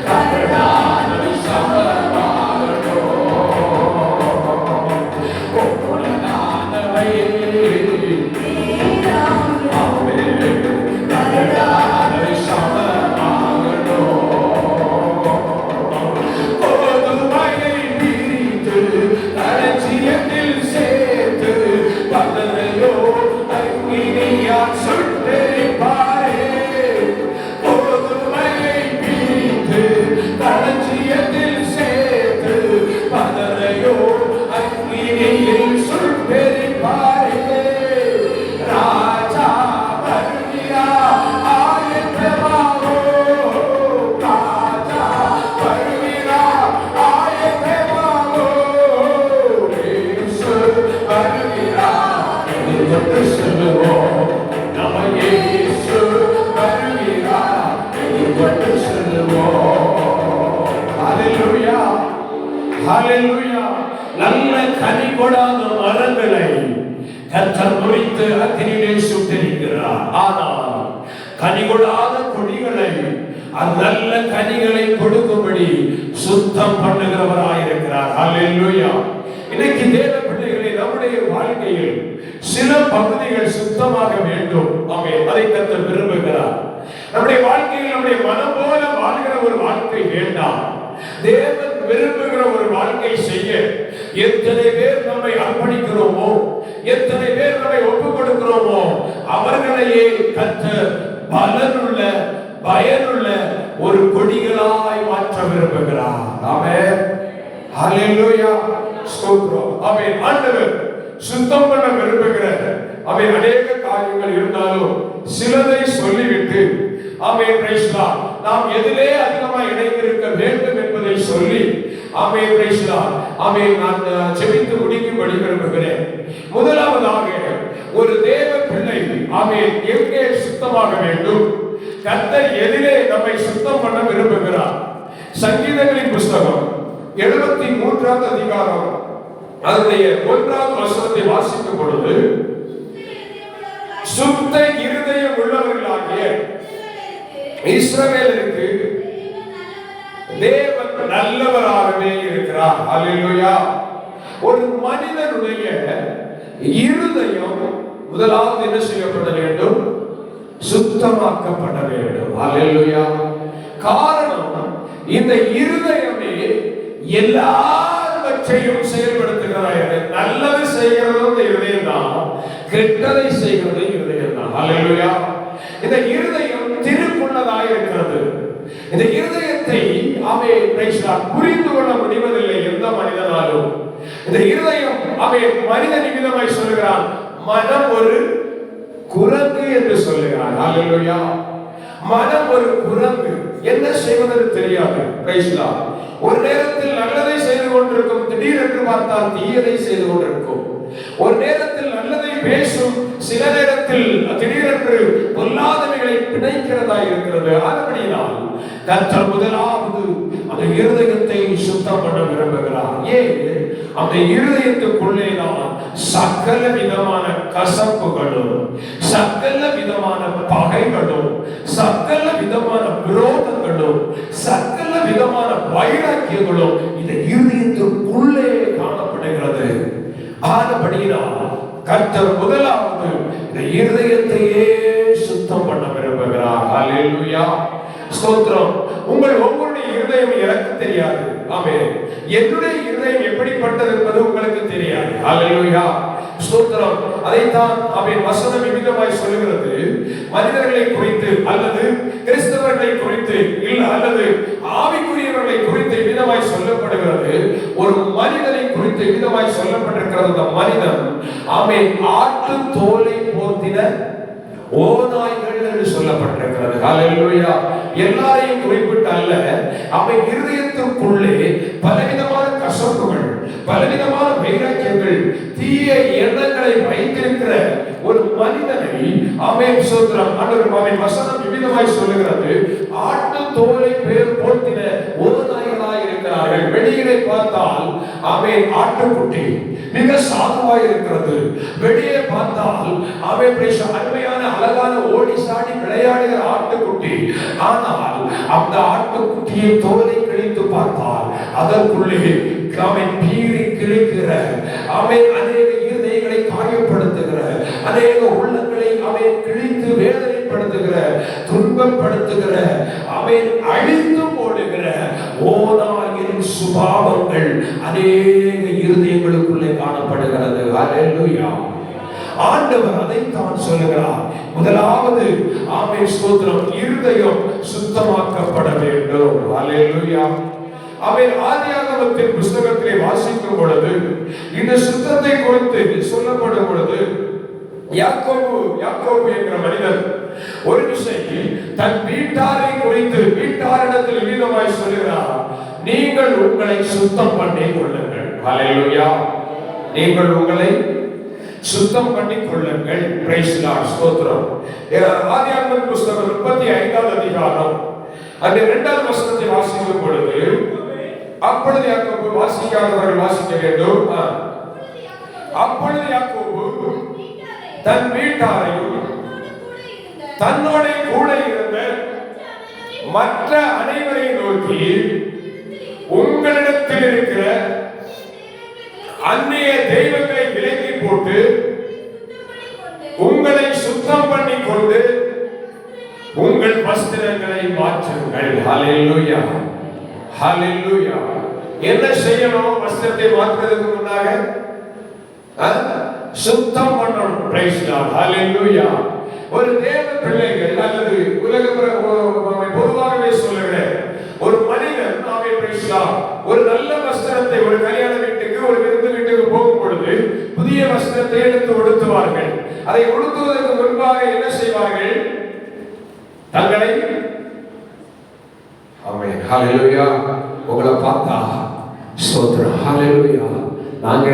கரடானவை சமமாகணும். போனலானவை கரடானவை சமமாகணும். கோதுமையை பிரித்து களஞ்சியத்தில் சேர்த்து பதரையோ அக்கினியால் சுட்டெரிப்பாரே. கோதுமையை பிரித்து களஞ்சியத்தில் சேர்த்து பதரையோ அக்கினியில் சுட்டெரிப்பாரே. ராஜா வருகிறார், ஆயத்தமாவோ. ராஜா வருகிறார், ஆயத்தமாவோ. இயேசு வருகிறார், கொண்டு செல்லுவோம். நம்ம இயேசு வருகிறார், கொண்டு செல்லுவோம். ஹல்லேலூயா. ஹல்லேலூயா. நல்ல கனி கொடாத மரங்களை கர்த்தர் முறித்து அக்கினியிலே சுட்டெரிக்கிறார். ஆனால் கனி கொடாத கொடிகளை, நல்ல கனிகளை கொடுக்கும்படி சுத்தம் பண்ணுகிறவராயிருக்கிறார். ஹல்லேலூயா. இன்னைக்கு தேவ பிள்ளைகளை, நம்முடைய வாழ்க்கையில் சில பகுதிகள் சுத்தமாக வேண்டும். ஆமென். அதை கர்த்தர் விரும்புகிறார். நம்முடைய வாழ்க்கையில் நம்முடைய மனம் போல வாழ்கிற ஒரு வாழ்க்கை வேண்டாம். தேவன் விரும்புகிற ஒரு வாழ்க்கை செய்ய எத்தனை பேர் நம்மை அர்ப்பணிக்கிறோமோ, எத்தனை பேர் நம்மை ஒப்புக் கொடுக்கிறோமோ, அவர்களையே கர்த்தர் பலனுள்ள, பயனுள்ள ஒரு கொடிகளாய் மாற்ற விரும்புகிறார். ஆமென். ஸ்தோத்திரம். ஆமென். ஆண்டவர் சுத்தம் பண்ண விரும்புகிற ஆமென் அநேக காரியங்கள் இருந்தாலும் சிலதை சொல்லிவிட்டு ஆமென் பிரைஸ் லார்ட் நாம் எதிலே அதிகமாக இணைந்திருக்க வேண்டும் என்பதை சொல்லி ஆமென் பிரைஸ் லார்ட் ஆமென் நான் ஜெபித்து முடிக்கும்படி விரும்புகிறேன். முதலாவதாக ஒரு தேவ பிள்ளை ஆமென் எங்கே சுத்தமாக வேண்டும், கர்த்தர் எதிலே நம்மை சுத்தம் பண்ண விரும்புகிறார். சங்கீதங்களின் புஸ்தகம் 73வது அதிகாரம் அதனுடைய 1வது வசனத்தை வாசிக்கும் பொழுது, சுத்த இருதயம் உள்ளவர்களாகிய இஸ்ரவேலருக்கு தேவன் நல்லவராகவே இருக்கிறார். அல்லேலூயா. ஒரு மனிதனுடைய இருதயம் முதலாவது என்ன செய்யப்பட வேண்டும்? சுத்தமாக்கப்பட வேண்டும். அல்லேலூயா. காரணம், இந்த இருதயமே எல்லாவற்றையும் செயல்படுத்துகிறார். நல்லது செய்கிறது இருதயம் தான், கெட்டதை செய்கிறது இருதயம் தான். அல்லேலூயா. இந்த இருதயம் திருக்குள்ளதாக இருக்கிறது. இந்த இருதயத்தை ஆமென் பிரைஸ் லார்ட் புரிந்து கொள்ள முடிவதில்லை எந்த மனிதனாலும். இந்த இருதயம் ஆமென் மனித நிமித்தமாய் சொல்லுகிறான், மனம் ஒரு குரங்கு என்று சொல்லுகிறான். அல்லேலூயா. மனம் ஒரு குரங்கு, என்ன செய்வதற்கு தெரியாது. Praise Lord. ஒரு நேரத்தில் நல்லதை செய்து கொண்டிருக்கும், திடீரென்று பார்த்தால் தீயதை செய்து கொண்டிருக்கும். ஒரு நேரத்தில் நல்லதை பேசும், சில நேரத்தில் திடீரென்று பொல்லாதவைகளை பிணைக்கிறதா இருக்கிறது. அப்படினால் கர்த்தர் முதலாவது அந்த இருதயத்தை சுத்தம் பண்ண விரும்புகிறார். ஏன்? அந்த இருதயத்துக்குள்ளே தான் சகல விதமான கசப்புகளும், சகல விதமான பகைகளும், சகல விதமான விரோதங்களும், சகல விதமான வைராக்கியங்களும் இந்த இருதயத்துக்குள்ளே காணப்படுகிறது. ஆனபடியினால் கர்த்தர் முதலாவது இந்த இருதயத்தையே சுத்தம் பண்ண விரும்புகிறார். அல்லேலூயா. ஸ்தோத்திரம். உங்களுடைய இருதயம் எனக்கு தெரியாது. ஆமென். என்னுடைய இருதயம் எப்படிப்பட்டது என்பது உங்களுக்கு தெரியாது. அல்லேலூயா. ஸ்தோத்திரம். அதைத்தான் ஆமென் வசனம் விதமாய் சொல்லுகிறது. மனிதர்களை குறித்து அல்லது கிறிஸ்தவர்களை குறித்து இல்ல அல்லது ஆவிக்குரியவர்களை குறித்து விதமாய் சொல்லப்படுகிறது. ஒரு மனிதனை குறித்து விதமாய் சொல்லப்பட்டிருக்கிறது. அந்த மனிதன் ஆமென் ஆட்டு தோலை போர்த்தின ஓநாய்கள் என்று சொல்லப்பட்டிருக்கிறது. ஹல்லேலூயா. எல்லாரையும் குறிப்பிட்டு அல்ல, அவன் இருதயத்திற்குள்ளே பலவிதமான கசப்புகள், பலவிதமான வைராக்கியங்கள், தீய எண்ணங்களை வைத்திருக்கிற ஒரு மனிதனை ஆமென் ஸ்தோத்திரம் ஆண்டவர் ஆமென் வசனம் விதமாய் சொல்லுகிறது. ஆட்டு தோலை பேர் போர்த்தின ஓநாய்களாய் இருக்கிறார்கள். வெளியிலே பார்த்தால் ஆமென் ஆட்டுக்குட்டி மிக சாதுவாய் இருக்கிறது. வெளியே பார்த்தால் ஆமென் அருமையான அழகான ஓடி சாடி விளையாடுகிற ஆட்டுக்குட்டி. ஆனால் அந்த ஆட்டுக்குட்டியை தோலை கிழித்து பார்த்தால் அதற்குள்ளே ஆமென் பீறி கிழிக்கிற ஆமென் அநேக இருதயங்களை காயப்படுத்துகிற, அநேக உள்ளங்களை ஆமென் கிழித்து வேதனைப்படுத்துகிற, துன்பப்படுத்துகிற, ஆமென் அழித்து போடுகிற ஓநாயின் சுபாவங்கள் அநேக இருதயங்களுக்குள்ளே காணப்படுகிறது. அல்லேலூயா. ஆண்டவர் அதைத்தான் சொல்லுகிறார். முதலாவது ஆமென் ஸ்தோத்திரம் இருதயம் சுத்தமாக்கப்பட வேண்டும். அல்லேலூயா. ஆமென். ஆதியாகமத்தின் புத்தகத்திலே வாசிக்கும் பொழுது இந்த சுத்தத்தை குறித்து சொல்லப்படும் பொழுது யாக்கோபு என்கிற மனிதன் ஒரு விஷயம் தன் வீட்டாரை குறித்து வீட்டாரிடத்தில் விதமாய் சொல்லுகிறார், நீங்கள் உங்களை சுத்தம் பண்ணி கொள்ளுங்கள். அல்லேலூயா. நீங்கள் உங்களை சுத்தம் பண்ணி கொள்ளுங்கள். Praise Lord. ஸ்தோத்திரம். ஆதியாகமம் புத்தகம் 35வது அதிகாரம் அந்த 2வது வசனத்தை வாசிக்கும் பொழுது, அப்பொழுது யாக்கோபு, வாசிக்காதவர்கள் வாசிக்க வேண்டும். அப்பொழுது யாக்கோபு தன் வீட்டாரையும் தன்னோட கூட இருந்த மற்ற அனைவரையும் நோக்கி, உங்களிடத்தில் இருக்கிற அந்நிய தெய்வங்களை விலக்கி போட்டு உங்களை சுத்தம் பண்ணி கொண்டு உங்கள் வஸ்திரங்களை மாற்றுங்கள். ஹல்லேலூயா. ஹல்லேலூயா. என்ன செய்யணும்? வஸ்திரத்தை மாற்றுறதுக்கு முன்னாக சுத்தம் பண்ணணும். Praise lord. ஹல்லேலூயா. ஒரு தேவ பிள்ளைகள் அல்லது உலக பொதுவாகவே சொல்லுகிறேன், ஒரு மனிதன் ஒரு நல்ல வஸ்திரத்தை ஒரு கல்யாண வீட்டுக்கு ஒரு விருந்து வீட்டுக்கு பொழுது புதிய வஸ்திரத்தை எடுத்து உடுத்துவார்கள். அதை உடுத்துவதற்கு முன்பாக என்ன செய்வார்கள்? தங்களை ஆமென் ஹalleluya உங்களை பார்த்தா ஸ்தோத்திரம் ஹalleluya நாங்க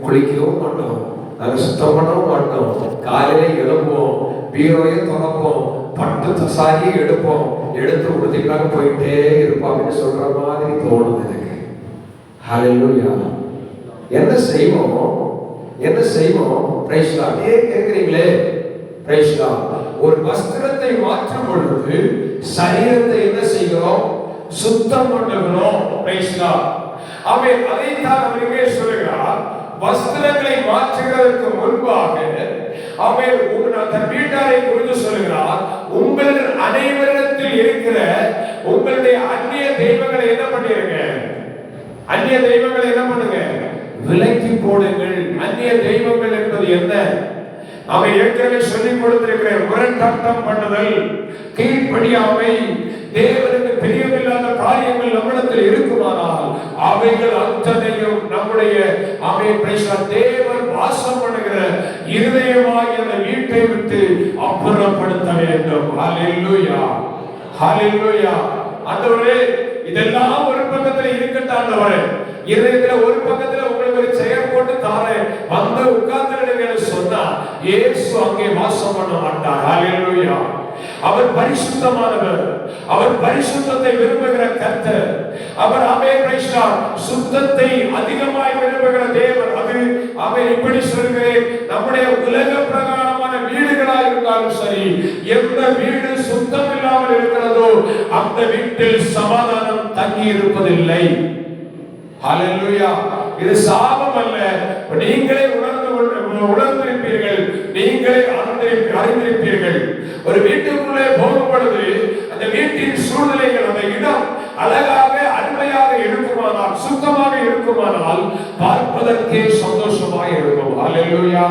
குளிக்கவும் மாட்டோம், நாங்க சுத்தம் பண்ணவும் மாட்டோம், காலையில எழுப்போம், பீரோயை திறப்போம், பட்டு தசாரியை எடுப்போம், எடுத்து உடுத்திக்காக போயிட்டே இருப்பாங்கன்னு சொல்ற மாதிரி தோணுது எனக்கு. ஹalleluya என்ன செய்வோம் பிரைஸ் லார்ட் கேக்குறீங்களே பிரைஸ் லார்ட். ஒரு வஸ்திரத்தை மாற்றும் பொழுது சரீரத்தை என்ன செய்கிறோம்? சுத்தம் பண்ணுகிறோம் பிரைஸ் லார்ட். ஆமென். அதைத்தான் அவர் இங்கே சொல்கிறார். வஸ்திரங்களை மாற்றுவதற்கு முன்பாக ஆமென் தன் வீட்டாரை குறித்து சொல்கிறார். உங்கள் அனைவரிடத்தில் இருக்கிற உங்களுடைய அந்நிய தெய்வங்களை என்ன பண்ணிருங்க? அந்நிய தெய்வங்களை என்ன பண்ணுங்க? விலக்கி போடுங்கள். அந்நிய தெய்வங்கள் என்பது என்ன? அவை ஏற்கனவே சொல்லிக் கொடுத்திருக்கிற முரட்டாட்டம் பண்ணுதல், கீழ்ப்படியாமை, தேவனுக்கு பிரியமில்லாத காரியங்கள் நம்மிடத்தில் இருக்குமானால் அவைகள் அத்தனையும் நம்முடைய தேவன் வாசம் பண்ணுகிற இருதயமாகிய அந்த வீட்டை விட்டு அப்புறப்படுத்த வேண்டும். ஹalleluya ஹalleluya. ஆண்டவரே இதெல்லாம் ஒரு பக்கத்துல இருக்கட்டும் ஆண்டவரே, இருதயத்துல ஒரு பக்கத்துல உங்களுக்கு ஒரு செயல் போட்டு தாரேன், வந்து உட்கார்ந்துடுங்கன்னு சொன்னா இயேசு அங்கே வாசம் பண்ண மாட்டார். ஹalleluya. அவர் பரிசுத்தமானவர், அவர் பரிசுத்தத்தை விரும்புகிற கர்த்தர், அவர் சுத்தத்தை அதிகமாய் விரும்புகிற தேவன். அது அவர் இப்படி சொல்கிறேன், நம்முடைய உலக பிரகாரமான வீடுகளாக இருந்தாலும் சரி, எந்த வீடு சுத்தம் இல்லாமல் இருக்கிறதோ அந்த வீட்டில் சமாதானம் தங்கி இருப்பதில்லை. ஹalleluya. இது சாபம் அல்ல, நீங்களே உணர்ந்திருப்பீர்கள், நீங்களே அறிந்திருப்பீர்கள். ஒரு வீட்டுக்குள்ளே போகும் பொழுது அந்த வீட்டின் சூழ்நிலைகள், அந்த இடம் அழகாக அருமையாக இருக்குமானால், சுத்தமாக இருக்குமானால் பார்ப்பதற்கே சந்தோஷமாக இருக்கும். ஹalleluya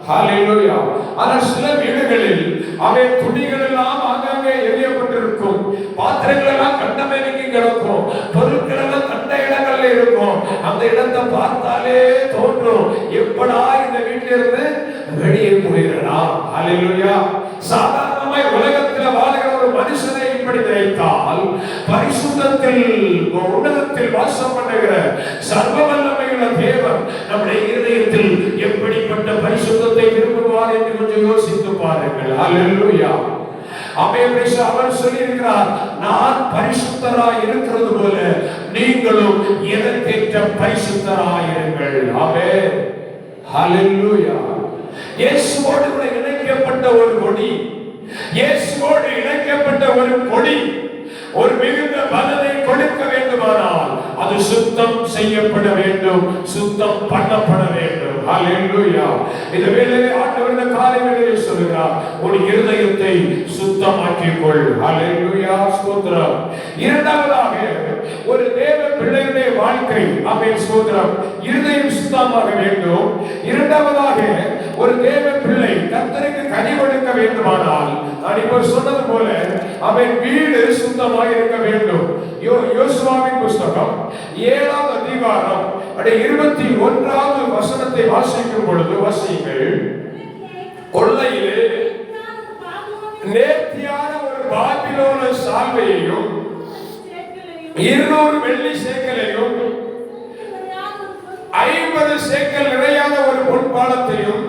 ஹalleluya. ஆனால் சில வீடுகளில் அவை துணிகள் எல்லாம் ஆங்காங்கே எரியப்பட்டிருக்கும், பாத்திரங்கள் எல்லாம் கண்டமேனிக்கு கிடக்கும், பொருட்கள் எல்லாம் கண்ட இடங்கள்ல இருக்கும். அந்த இடத்தை பார்த்தாலே தோன்றும், எப்படா இந்த வீட்டில இருந்து வெளியே போயிடலாம். ஹalleluya. சாதாரணமாய் உலகத்தில் வாழ்கிற ஒரு மனுஷனை இப்படி நினைத்தால், பரிசுத்தத்தில் உன்னதத்தில் வாசம் பண்ணுகிற சர்வ வல்லமையுள்ள தேவன் நம்முடைய இருதயத்தில் எப்படிப்பட்ட பரிசுத்தத்தை விரும்புவார் என்று கொஞ்சம் யோசித்து பாருங்கள். ஹalleluya. அவர் சொல்லியிருக்கிறார், நான் பரிசுத்தராய் இருக்கிறது போல நீங்களும் எனக்கேற்ற பரிசுத்தராய் இருங்கள். ஆமென் ஹalleluya. இயேசுவோடு இணைக்கப்பட்ட ஒரு கொடி, இயேசுவோடு இணைக்கப்பட்ட ஒரு கொடி ஒரு மிகுந்த பலனை கொடுக்க வேண்டுமானால் அது சுத்தம் செய்யப்பட வேண்டும், சுத்தம் பண்ணப்பட வேண்டும். ஹalleluya. இந்த வேளையிலே ஆண்டவர் இந்த காலை வேளையிலே சொல்கிறார், உன் இருதயத்தை சுத்தமாக்கிக் கொள். ஹalleluya ஸ்தோத்திரம். இரண்டாவதாக ஒரு தேவ பிள்ளையுடைய வாழ்க்கை, ஆமென் ஸ்தோத்திரம், இருதயம் சுத்தமாக வேண்டும். இரண்டாவதாக ஒரு தேவ பிள்ளை கர்த்தருக்கு கனி கொடுக்க வேண்டுமானால், நான் இப்ப சொன்னது போல அவன் வீடு சுத்தமாக இருக்க வேண்டும். யோசுவாவின் புத்தகம் 7ஆம் அதிகாரம் 21வது வசனத்தை வாசிக்கும் பொழுது, வாசியுங்கள். கொள்ளையிலே நேர்த்தியான ஒரு பாபிலோன சால்வையையும் 200 வெள்ளி சேக்கலையும் 50 சேக்கல் நிறையான ஒரு பொன்பாலத்தையும்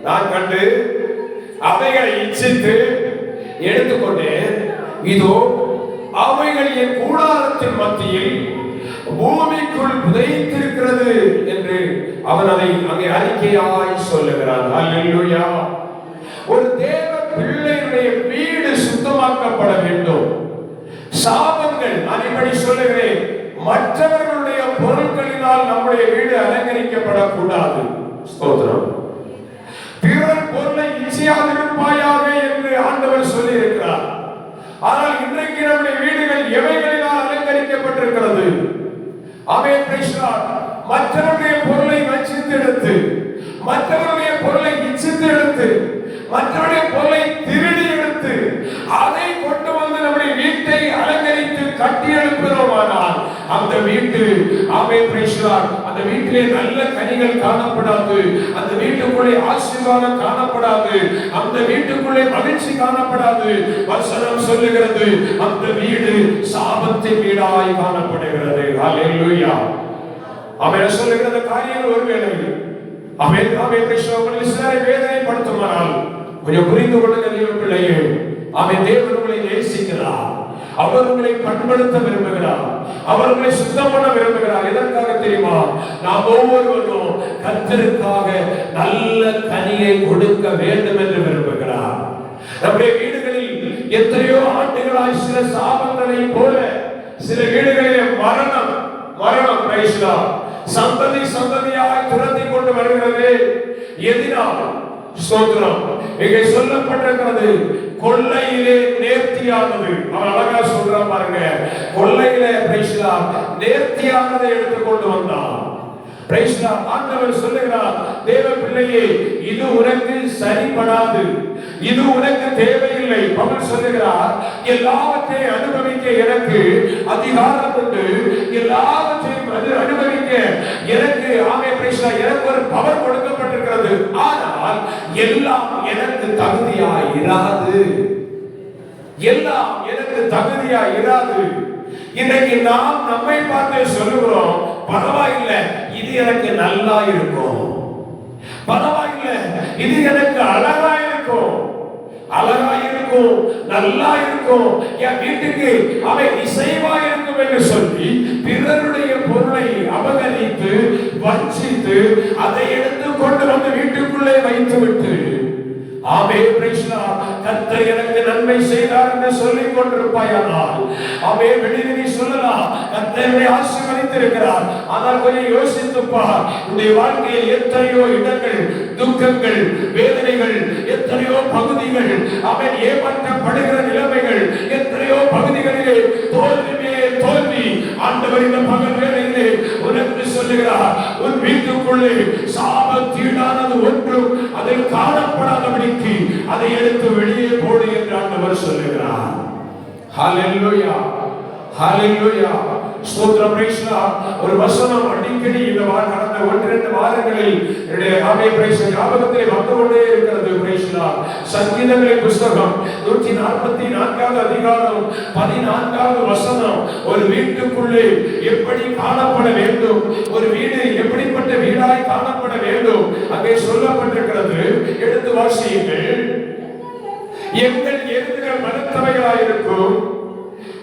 நான் கண்டு அவைகளை இச்சித்து எடுத்துக்கொண்டேன். இதோ அவைகள் என் கூடாரத்தின் மத்தியில் பூமிக்குள் புதைத்திருக்கிறது என்று அவன் அதை அங்கே அறிக்கையாய் சொல்லுகிறான். ஹalleluya. ஒரு தேவ பிள்ளையுடைய வீடு சுத்தமாக்கப்பட வேண்டும். சாபங்கள், நான் இப்படி சொல்லுகிறேன், மற்றவர்களுடைய பொருட்களினால் நம்முடைய வீடு அலங்கரிக்கப்படக்கூடாது. ஸ்தோத்திரம். பிறர் பொருளை இச்சையாதிருப்பாயாக என்று ஆண்டவர் சொல்லி இருக்கிறார். ஆனால் இன்றைக்கு நம்முடைய வீடுகள் எவைகளினால் அலங்கரிக்கப்பட்டிருக்கிறது? ஆமென் பிரைஸ் லார்ட். மற்றவருடைய பொருளை வச்சித்து எடுத்து, மற்றவருடைய பொருளை இச்சித்து எடுத்து, மற்றவருடைய பொருளை திருடி எடுத்து, அதை கொண்டு வந்து நம்முடைய வீட்டை அலங்கரித்து கட்டி எழுப்புகிறோமானால் அந்த வீட்டு, ஆமென் பிரைஸ் லார்ட், அந்த வீட்டிலே நல்ல கனிகள் காணப்படாது, அந்த வீட்டுக்குள்ளே ஆசீர்வாதம் காணப்படாது, அந்த வீட்டுக்குள்ளே மகிழ்ச்சி காணப்படாது. வசனம் சொல்லுகிறது அந்த வீடு சாபத்தின் வீடாய் காணப்படுகிறது. ஹல்லேலூயா. அவன் சொல்லுகிற காரியங்கள் ஒருவேளை அவன் வேதனைப்படுத்துமானால் கொஞ்சம் புரிந்து கொள்ளுங்க தேவ பிள்ளையே. அவன் தேவன் உங்களை நேசிக்கிறார், அவர் உங்களை பண்படுத்த விரும்புகிறார், அவர் உங்களை சுத்தம் பண்ண விரும்புகிறார். எதற்காக தெரியுமா? நாம் ஒவ்வொருவரும் கர்த்தருக்காக நல்ல கனியை கொடுக்க வேண்டும் என்று விரும்புகிறார். நம்முடைய வீடுகளில் எத்தனையோ ஆண்டுகளாய் சில சாபங்களை போல சில வீடுகளிலே மரணம் சந்ததி சந்ததியாய் துரத்தி கொண்டு வருகிறது. எதினால்? ஸ்தோத்திரம். இங்கே சொல்லப்பட்டிருக்கிறது கொள்ளையிலே நேர்த்தியானது. அவன் அழகா சொல்றான் பாருங்க, கொள்ளையிலே நேர்த்தியானதை எடுத்து கொண்டு வந்தான். ஆண்டவர் சொல்லுகிறார், தேவ பிள்ளையே, இது உனக்கு சரிபடாது, இது உனக்கு தேவையில்லை. பவுல் சொல்லுகிறார், எல்லாவற்றையும் அனுபவிக்க எனக்கு அதிகாரம் உண்டு, எல்லாவற்றையும் அனுபவிக்க எனக்கு எனக்கு ஒரு பவர் கொடுக்கப்பட்டிருக்கிறது. ஆனால் எல்லாம் எனக்கு தகுதியாய் இராது, எல்லாம் எனக்கு தகுதியாய் இராது. இன்னைக்கு நாம் நம்மை பார்த்து சொல்லுகிறோம், பரவாயில்லை, இது எனக்கு நல்லா இருக்கும், பரவாயில்லை, இது எனக்கு அழகா இருக்கும், அழகா இருக்கும், நல்லா இருக்கும், என் வீட்டுக்கு அவன் இசைவா இருக்கும் என்று சொல்லி பிறருடைய பொருளை அபகரித்து வஞ்சித்து அதை எடுத்து கொண்டு வந்து வீட்டுக்குள்ளே வைத்துவிட்டு கர்த்தர் எனக்கு நன்மை செய்தார் என்று சொல்லிக் கொண்டிருப்பாயானால் வெளியே சொல்லலாம், கர்த்தரை ஆசீர்வதித்திருக்கிறார். ஆனால் கொஞ்சம் யோசித்துப்பார், உன்னுடைய வாழ்க்கையில் எத்தனையோ இடங்கள், துக்கங்கள், வேதனைகள், எத்தனையோ பகுதிகள், அவன் ஏமாற்றப்படுகிற நிலைமைகள், எத்தனையோ பகுதிகளிலே தோல்வி. ஆண்டவர் இந்த பகல் வேளையிலே உனக்கு சொல்லுகிறார், உன் வீட்டுக்குள்ளே சாபத்தீடானது ஒன்றும் அதில் காணப்படாதபடிக்கு அதை எடுத்து வெளியே போடு என்று ஆண்டவர் சொல்லுகிறார். ஹல்லேலூயா, ஹல்லேலூயா. ஸ்தோத்திரம். ஒரு வசனம் அடிக்கடி இந்த கடந்த 1-2 வாரங்களில் ஞாபகத்திலே வந்து கொண்டே இருக்கிறது. சங்கீதங்களின் புஸ்தகம் 144வது அதிகாரம் 14வது வசனம். ஒரு வீட்டுக்குள்ளே எப்படி காணப்பட வேண்டும், ஒரு வீடு எப்படிப்பட்ட வீடாய் காணப்பட வேண்டும் அங்கே சொல்லப்பட்டிருக்கிறது. எடுத்து வாசியுங்கள். எங்கள் எருதுகள் மனத்தவைகளாயிருக்கும்,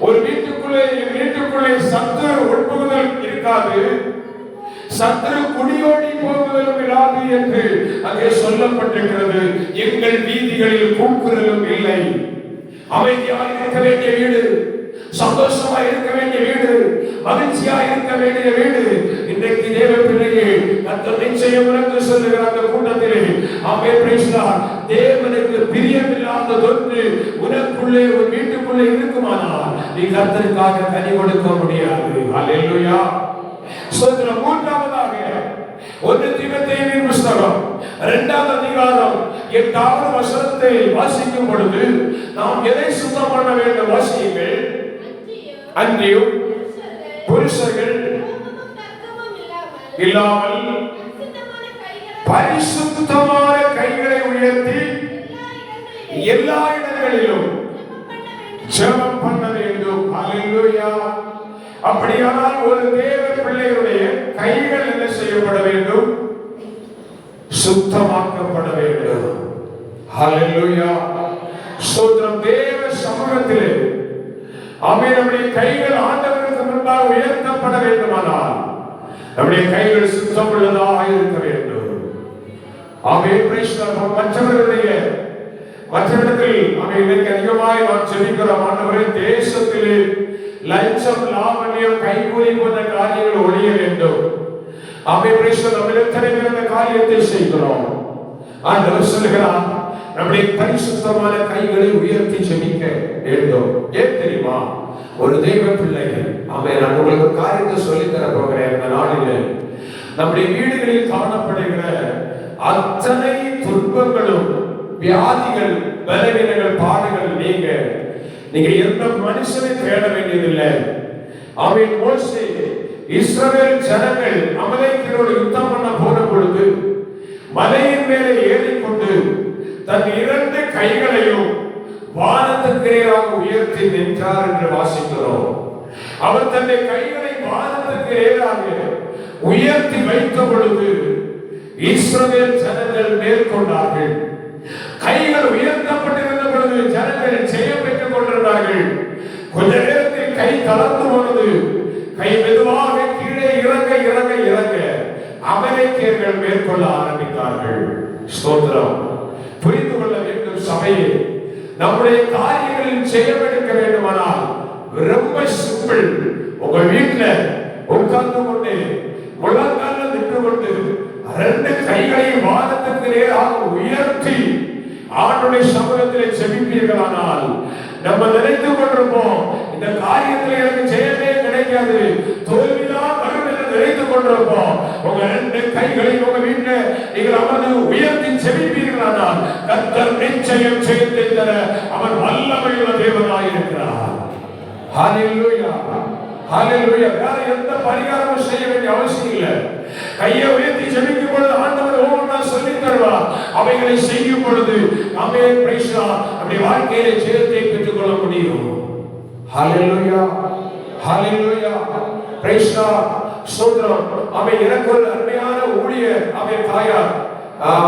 ஒரு வீட்டுக்குள்ளே சத்துரு உட்புகுதல் இருக்காது, சத்துரு குடியோடி போகுதலும் இராது என்று அங்கே சொல்லப்பட்டிருக்கிறது. எங்கள் வீதிகளில் கூக்குரலும் இல்லை. அமைதியாக இருக்க வேண்டிய வீடு, சந்தோஷமாக இருக்க வேண்டிய வீடு, மகிழ்ச்சியாக இருக்க வேண்டிய வீடு. இன்றைக்கு தேவ பிள்ளையே, கர்த்தர் நிச்சயம் உனக்கு சொல்லுகிற அந்த கூட்டத்திலே தேவனுக்கு பிரியமில்லாததொன்று உனக்குள்ளே ஒரு வீட்டுக்குள்ளே இருக்குமானால் நீ கர்த்தருக்காக கனி கொடுக்க முடியாது. ஹல்லேலூயா. ஸ்தோத்திரம். மூன்றாவதாக 1 தீமோத்தேயுவின் புஸ்தகம் 2வது அதிகாரம் 8வது வசனத்தை வாசிக்கும் பொழுது நாம் எதை சுத்தம் பண்ண வேண்டும்? வாசியுங்கள். அன்றியும் புருஷர்கள் இல்லாமல் பரிசுத்தமான கைகளை உயர்த்தி எல்லா இடங்களிலும் ஜெபம் பண்ண வேண்டும். ஹல்லேலூயா. அப்படியானால் ஒரு தேவ பிள்ளையுடைய கைகள் என்ன செய்யப்பட வேண்டும்? சுத்தமாக்கப்பட வேண்டும். ஹல்லேலூயா. ஸ்தோத்திரம். தேவ சமூகத்திலே நம்முடைய கைகள் ஆண்டவருக்கு முன்பாக உயர்த்தப்பட வேண்டுமானால் நம்முடைய கைகள் சுத்தம் உள்ளதாக இருக்க வேண்டும். மற்றவர்களிடத்தில் இன்னைக்கு அதிகமாய் நாம் செபிக்கிறோம். ஆண்டவரே, தேசத்திலே லஞ்சம், லாவண்யம், கைகூலி போன்ற காரியங்கள் ஒழிய வேண்டும். நம்மிடத்திலே காரியத்தை செய்கிறோம். ஆண்டவர் சொல்கிறார், நம்முடைய பரிசுத்தமான கைகளை உயர்த்தி செபிக்க வேண்டும். ஏன் தெரியுமா? ஒரு தெய்வ பிள்ளை நான் உங்களுக்கு காரியத்தை சொல்லித் தர போகிறேன். இந்த நாளிலே நம்முடைய வீடுகளில் காணப்படுகிற அத்தனை துன்பங்களும், வியாதிகள், பலவீனங்கள், பாடுகள் நீங்க எந்த மனுஷனை தேட வேண்டியதில்லை. மோசே இஸ்ரவேல் ஜனங்கள் அமலேக்கியரோடு யுத்தம் பண்ண போன பொழுது மலையின் மேலே ஏறிக்கொண்டு தன் 2 கைகளையும் வானத்துக்கு நேராக உயர்த்தி நின்றார் என்று வாசிக்கிறோம். அவர் தன்னுடைய கைகளை வானத்துக்கு நேராக உயர்த்தி வைத்த பொழுது இஸ்ரவேல் ஜனங்கள் மேற்கொண்டார்கள். கைகள் உயர்த்தப்பட்டிருந்த பொழுது ஜனங்கள் ஜெயம் பெற்றுக் கொண்டிருந்தார்கள். கொஞ்ச நேரத்தில் கை தளர்ந்து போனது. கை மெதுவாக கீழே இறங்க இறங்க இறங்க அமலேக்கியர்கள் மேற்கொள்ள ஆரம்பித்தார்கள். ஸ்தோத்திரம். புரிந்து கொள்ள வேண்டும் சபையே, நம்முடைய காரியங்களில் ஜெயம் எடுக்க வேண்டுமானால் ரொம்ப சிம்பிள். உங்க வீட்டுல உட்கார்ந்து கொண்டு முழங்கால நின்று கொண்டு 2 கைகளையும் வானத்துக்கு நேராக உயர்த்தி ஆண்டுடைய சமூகத்திலே ஜெபிப்பீர்களானால் நம்ம நினைத்துக் கொண்டிருப்போம், இந்த காரியத்தில் எனக்கு ஜெயமே கிடைக்காது, தோல்விதான் வரும் என்று நினைத்துக் கொண்டிருப்போம். உங்க 2 கைகளையும் உங்க வீட்டுல நீங்கள் அமர்ந்து உயர்த்தி ஜெபிப்பீர்களானால் கர்த்தர் நிச்சயம் ஜெயத்தை தர அவர் வல்லமையுள்ள தேவனாய் இருக்கிறார். ஹல்லேலூயா, ஹல்லேலூயா. வேற எந்த பரிகாரமும் செய்ய வேண்டிய அவசியம் இல்லை. கையை உயர்த்தி ஜெபிக்கும் பொழுது ஆண்டவர் ஒவ்வொன்றா சொல்லி தருவார். அவைகளை செய்யும் பொழுது ஆமென், பிரைஸ் காட், நம்முடைய வாழ்க்கையிலே ஜெயத்தை பெற்றுக் கொள்ள முடியும். ஹல்லேலூயா, ஹல்லேலூயா, பிரைஸ் காட், ஸ்தோத்திரம். ஆமென். எனக்கு ஒரு அருமையான ஊழியர், ஆமென், தாயார்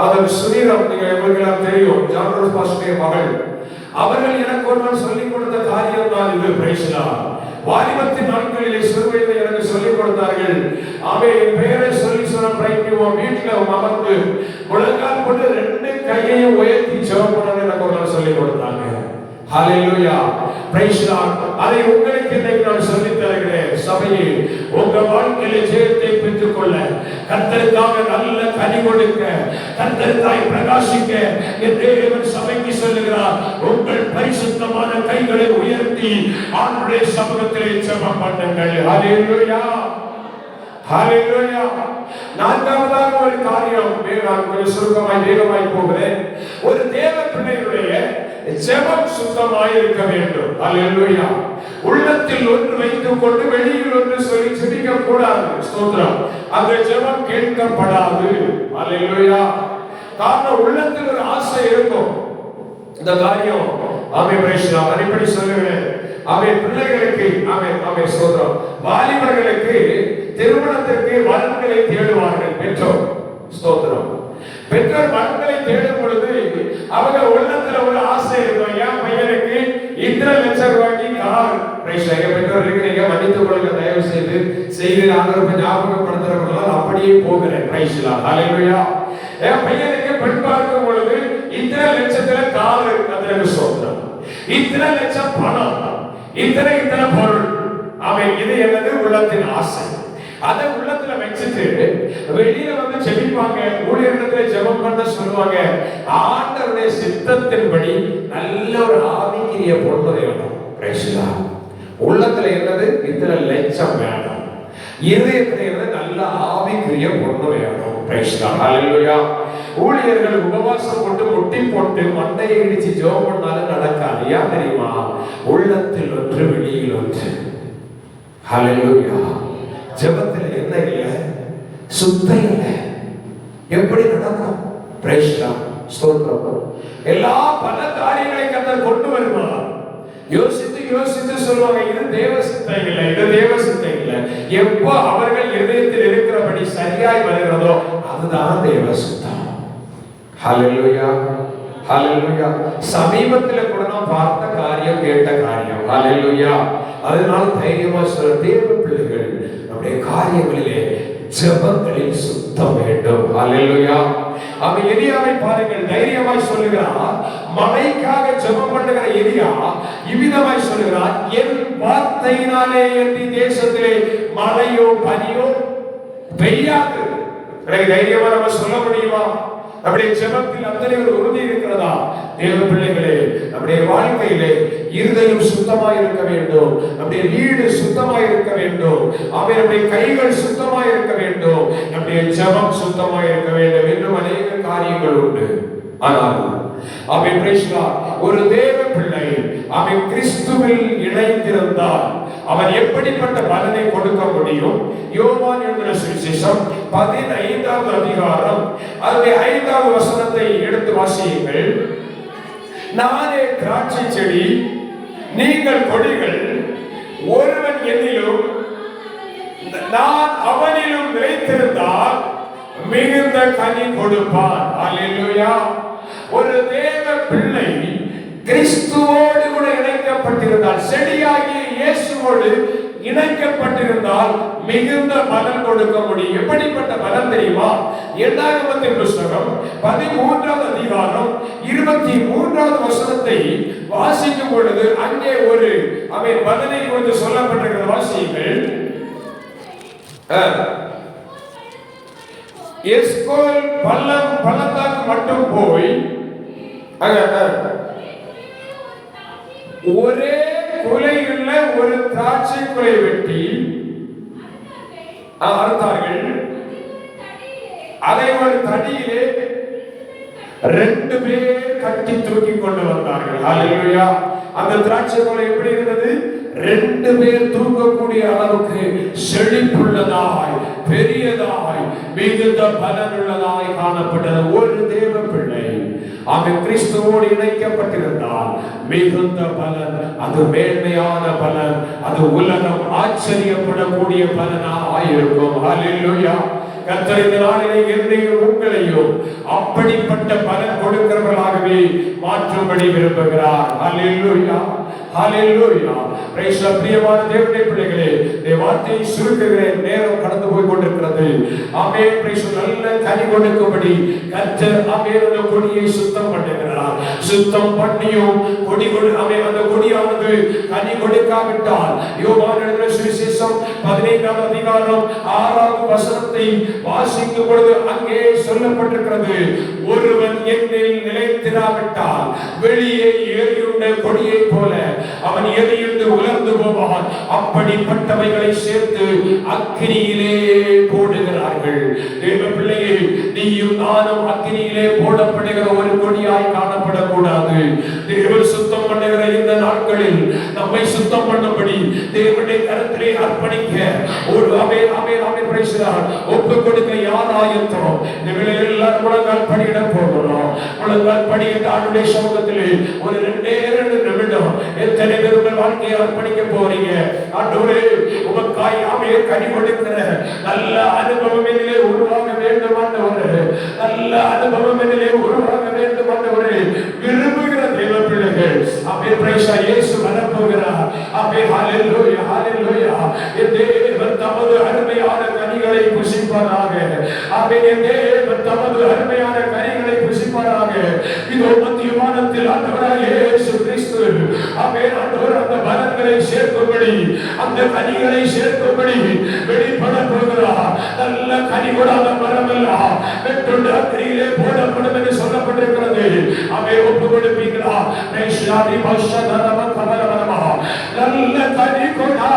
மதர் சுனீரம், நீங்க எல்லாம் தெரியும், ஜான் பாஸ்டர் மகள். அவர்கள் எனக்கு ஒருவர் சொல்லிக் கொடுத்த காரியம் தான் இது. Price God. வாலிபத்தின் நாட்களிலே சிறுவயதில் எனக்கு சொல்லிக் கொடுத்தார்கள். என் பெயரை சொல்லி சொன்ன வீட்டுல அமர்ந்து முழங்கால் கொண்டு 2 கையையும் உயர்த்தி ஜெபம் பண்ண எனக்கு ஒரு சொல்லிக் கொடுத்தாங்க. ஹல்லேலூயா, பிரைஸ் காட். அதை உங்களுக்கு இன்னைக்கு நான் சொல்லித் தருகிறேன். சபையே, உங்க வாழ்க்கையில ஜெயத்தை பெற்றுக் கொள்ள, கர்த்தருக்காக நல்ல கனி கொடுக்க, கர்த்தருக்காய் பிரகாசிக்க என் தேவன் சபைக்கு சொல்லுகிறார், உங்கள் பரிசுத்தமான கைகளை உயர்த்தி ஆண்டவருடைய சமூகத்திலே ஜெபம் பண்ணுங்கள். ஹல்லேலூயா, ஹல்லேலூயா. 4வதாக ஒரு காரியம், நான் கொஞ்சம் சுருக்கமாய் வேகமாய் போகிறேன். ஒரு தேவ பிள்ளையுடைய ஜெபம் சுத்தமாய் இருக்க வேண்டும். ஹல்லேலூயா. உள்ளத்தில் ஒன்று வைத்துக் கொண்டு வெளியில் ஒன்று சொல்லி ஜெபிக்க கூடாது. ஸ்தோத்திரம். அந்த ஜெபம் கேட்கப்படாது. ஹல்லேலூயா. காரணம், உள்ளத்தில் ஒரு ஆசை இருக்கும். இந்த காரியம் ஆமென், பிரைஸ் காட். அடிப்படை சொல்லுவேன். ஆமென். பிள்ளைகளுக்கு ஆமென், ஸ்தோத்திரம். வாலிபர்களுக்கு திருமணத்திற்கு வரன்களை தேடுவார்கள் பெற்றோர். ஸ்தோத்திரம். பெற்றோர் வரன்களை தேடும் பொழுது அவங்க உள்ளத்துல ஒரு ஆசை இருக்கும். என் பையனுக்கு இத்தனை லட்சம் ரூபாய்க்கு கார். பெற்றோர் இருக்கிறீங்க, மன்னித்துக் கொள்ளுங்க, தயவு செய்து செய்து ஆண்டவருக்கு ஞாபகப்படுத்துறவங்களால் அப்படியே போகிறேன். ஹல்லேலூயா. என் பையனுக்கு பெண் பார்க்கும் பொழுது இத்தனை லட்சத்துல கார், கர்த்தருக்கு ஸ்தோத்திரம். இத்தனை லட்சம் பணம், இத்தனை பொருள். அவன் இது என்னது? உள்ளத்தின் ஆசை. அதை உள்ளத்துல வச்சுட்டு வெளியில வந்து ஜெபிப்பாங்க. ஊழியர்களிடத்துல ஜெபம் பண்ண சொல்லுவாங்க. ஆண்டவருடைய சித்தத்தின்படி நல்ல ஒரு ஆவிக்குரிய பொருள் வேணும். Praise God. உள்ளத்துல என்னது? இத்தனை லட்சம் வேணும். இதயத்துல என்னது? நல்ல ஆவிக்குரிய பொருள் வேணும். Praise god. ஹல்லேலூயா. ஊழியர்கள் உபவாசம் போட்டு முட்டி போட்டு மண்டையை இடிச்சு ஜெபம் பண்ணாலும் நடக்காது. ஏன் தெரியுமா? உள்ளத்தில் ஒன்று, வெளியில் ஒன்று. ஹல்லேலூயா. ஜெபத்தில் என்ன இல்லை? சுத்தம் இல்லை. எப்படி நடக்கும்? Praise God. ஸ்தோத்திரம். எல்லா பல காரியங்களை கர்த்தர் கொண்டு வருவார். யோசித்து யோசித்து சொல்லுவாங்க, இது தேவ சித்தம் இல்லை, இது தேவ சித்தம் இல்லை. எப்போ அவர்கள் இதயத்தில் இருக்கிறபடி சரியாய் வருகிறதோ அதுதான் தேவ சித்தம். ஹல்லேலூயா, ஹல்லேலூயா. சமீபத்தில் கூட நான் பார்த்த காரியம், கேட்ட காரியம். ஹல்லேலூயா. அதனால தைரியமா சொல்ல, தேவ பிள்ளைகள் நம்முடைய காரியங்களிலே ஜெபங்களில் சுத்தம் வேண்டும். ஹல்லேலூயா. அவன் எலியாவை பாருங்கள், தைரியமாய் சொல்லுகிறார். மழைக்காக ஜெபம் பண்ணுகிற எலியா இவ்விதமாய் சொல்லுகிறார், என் வார்த்தையினாலே என் தேசத்திலே மழையோ பனியோ பெய்யாது. தைரியமா நம்ம சொல்ல முடியுமா? நம்முடைய ஜெபத்தில் அத்தனை ஒரு உறுதி இருக்கிறதா? தேவ பிள்ளைகளே, நம்முடைய வாழ்க்கையிலே இருதயம் சுத்தமாய் இருக்க வேண்டும். நம்முடைய வீடு சுத்தமாய் இருக்க வேண்டும். நம்முடைய கைகள் சுத்தமாய் இருக்க வேண்டும். நம்முடைய ஜெபம் சுத்தமாய் இருக்க வேண்டும். இன்னும் அநேக காரியங்கள் உண்டு. ஆனால் அவன் ஒரு தேவ பிள்ளை அவன் கிறிஸ்துவில் இணைந்திருந்தால் அவன் எப்படிப்பட்ட பலனை கொடுக்க முடியும்? முடியும். யோவான் எழுதின சுவிசேஷம் 15வது அதிகாரம் அதிலே 5வது வசனத்தை எடுத்து வாசியுங்கள். நானே திராட்சை செடி, நீங்கள் கொடிகள். ஒருவன் என்னிலும் நான் அவனிலும் நிலைத்திருந்தால் மிகுந்த கனி கொடுப்பான். அல்லேலூயா. ஒரு தேவ பிள்ளை கிறிஸ்துவோடு கூட இணைக்கப்பட்டிருந்தால், செடியாகிய இயேசுவோடு இணைக்கப்பட்டிருந்தால் மிகுந்த பலன் கொடுக்க முடியும். எப்படிப்பட்ட பலன் தெரியுமா? என்னாகமத்தின் புஸ்தகம் 13வது அதிகாரம் 23வது வசனத்தை வாசிக்கும் பொழுது அங்கே ஒரு பலனை குறித்து சொல்லப்பட்டிருக்கிற வாசியுங்கள். எஸ்கோல் பள்ளத்தாக்கு மட்டும் போய் ஒரே குலையுள்ள ஒரு திராட்சை குலை வெட்டி அறுத்தார்கள். அதை ஒரு தடியிலே 2 பேர் கட்டி தூக்கி கொண்டு வந்தார்கள். அல்லேலூயா. அந்த திராட்சை குலை எப்படி இருந்தது? 2 பேர் தூக்கக்கூடிய அளவுக்கு செழிப்புள்ளதாய், பெரியதாய், மிகுந்த பலனுள்ளதாய் காணப்பட்டது. ஒரு தேவ பிள்ளை அவன் கிறிஸ்துவோடு இணைக்கப்பட்டிருந்தால் மிகுந்த பலன், அது மேன்மையான பலன், அது உலகம் ஆச்சரியப்படக்கூடிய பலனாக இருக்கும். அல்லேலூயா. கர்த்தர் இந்த நாளிலே என்னையும் உங்களையும் அப்படிப்பட்ட பலன் கொடுக்கிறவர்களாகவே மாற்றும்படி விரும்புகிறார். அல்லேலூயா. ஹalleluya. praise the பிரியமான தேவனுடைய பிள்ளைகளே, இந்த வார்த்தையை சுருக்குகிறேன், நேரம் கடந்து போய் கொண்டிருக்கிறது. ஆமென். praise நல்ல கனி கொடுக்கும்படி கர்த்தர் அந்த கொடியை சுத்தம் பண்ணுகிறார். சுத்தம் பண்ணியும் கொடி அந்த கொடியானது கனி கொடுக்காவிட்டால், யோவான் எழுதின சுவிசேஷம் 15வது அதிகாரம் 6வது வசனத்தை வாசிக்கும் பொழுது அங்கே சொல்லப்பட்டிருக்கிறது, ஒருவன் என்னில் நிலைத்திராவிட்டால் வெளியே ஏறியுள்ள கொடியை போல அவன் எரிந்து உலர்ந்து போவான். அப்படிப்பட்டவைகளை சேர்த்து அக்கினியிலே போடுகிறார்கள். தேவ பிள்ளையே, நீயும் நானும் அக்கினியிலே போடப்படுகிற ஒரு கொடியாய் காணப்படக்கூடாது. தேவன் சுத்தம் பண்ணுகிற இந்த நாட்களில் நம்மை சுத்தம் பண்ணும்படி தேவனுடைய கரத்திலே அர்ப்பணிக்க ஒரு ஒப்பு கொடுக்க யாராயத்தோம். இந்த வேளையில் எல்லாரும் முழங்கால் படியிட போகிறோம். முழங்கால் படியிட்ட ஆண்டுடைய சமூகத்திலே ஒரு 2 நிமிடம் எத்தனை பேர் உங்கள் வாழ்க்கையை அர்ப்பணிக்க போறீங்க? ஆண்டவரே, உமக்காய் கனி கொடுக்கிற நல்ல அனுபவம் என்னிலே உருவாக வேண்டும். ஆண்டவரே, நல்ல அனுபவம் என்னிலே உருவாக வேண்டும். ஆண்டவரே, விரும்புகிற தேவ பிள்ளைகள் இயேசு வரப்போகிறார். ஹalleluya, ஹalleluya. தேவன் தமது அருமையான கனிகளை புசிப்பாராக. தேவன் தமது அருமையான கனிகளை புசிப்பாராக. இதோ மத்திய வானத்தில் ஆண்டவராகிய இயேசு கிறிஸ்து ஆண்டவர் அந்த பலன்களை சேர்க்கும்படி, அந்த கனிகளை சேர்க்கும்படி வெளிப்பட போகிறார். நல்ல கனி கொடாத மரமெல்லாம் வெட்டுண்டு அக்கினியிலே போடப்படும் என்று சொல்லப்பட்டிருக்கிறது. ஒப்பு கொடுப்பீங்களா? நல்ல கனி கொடா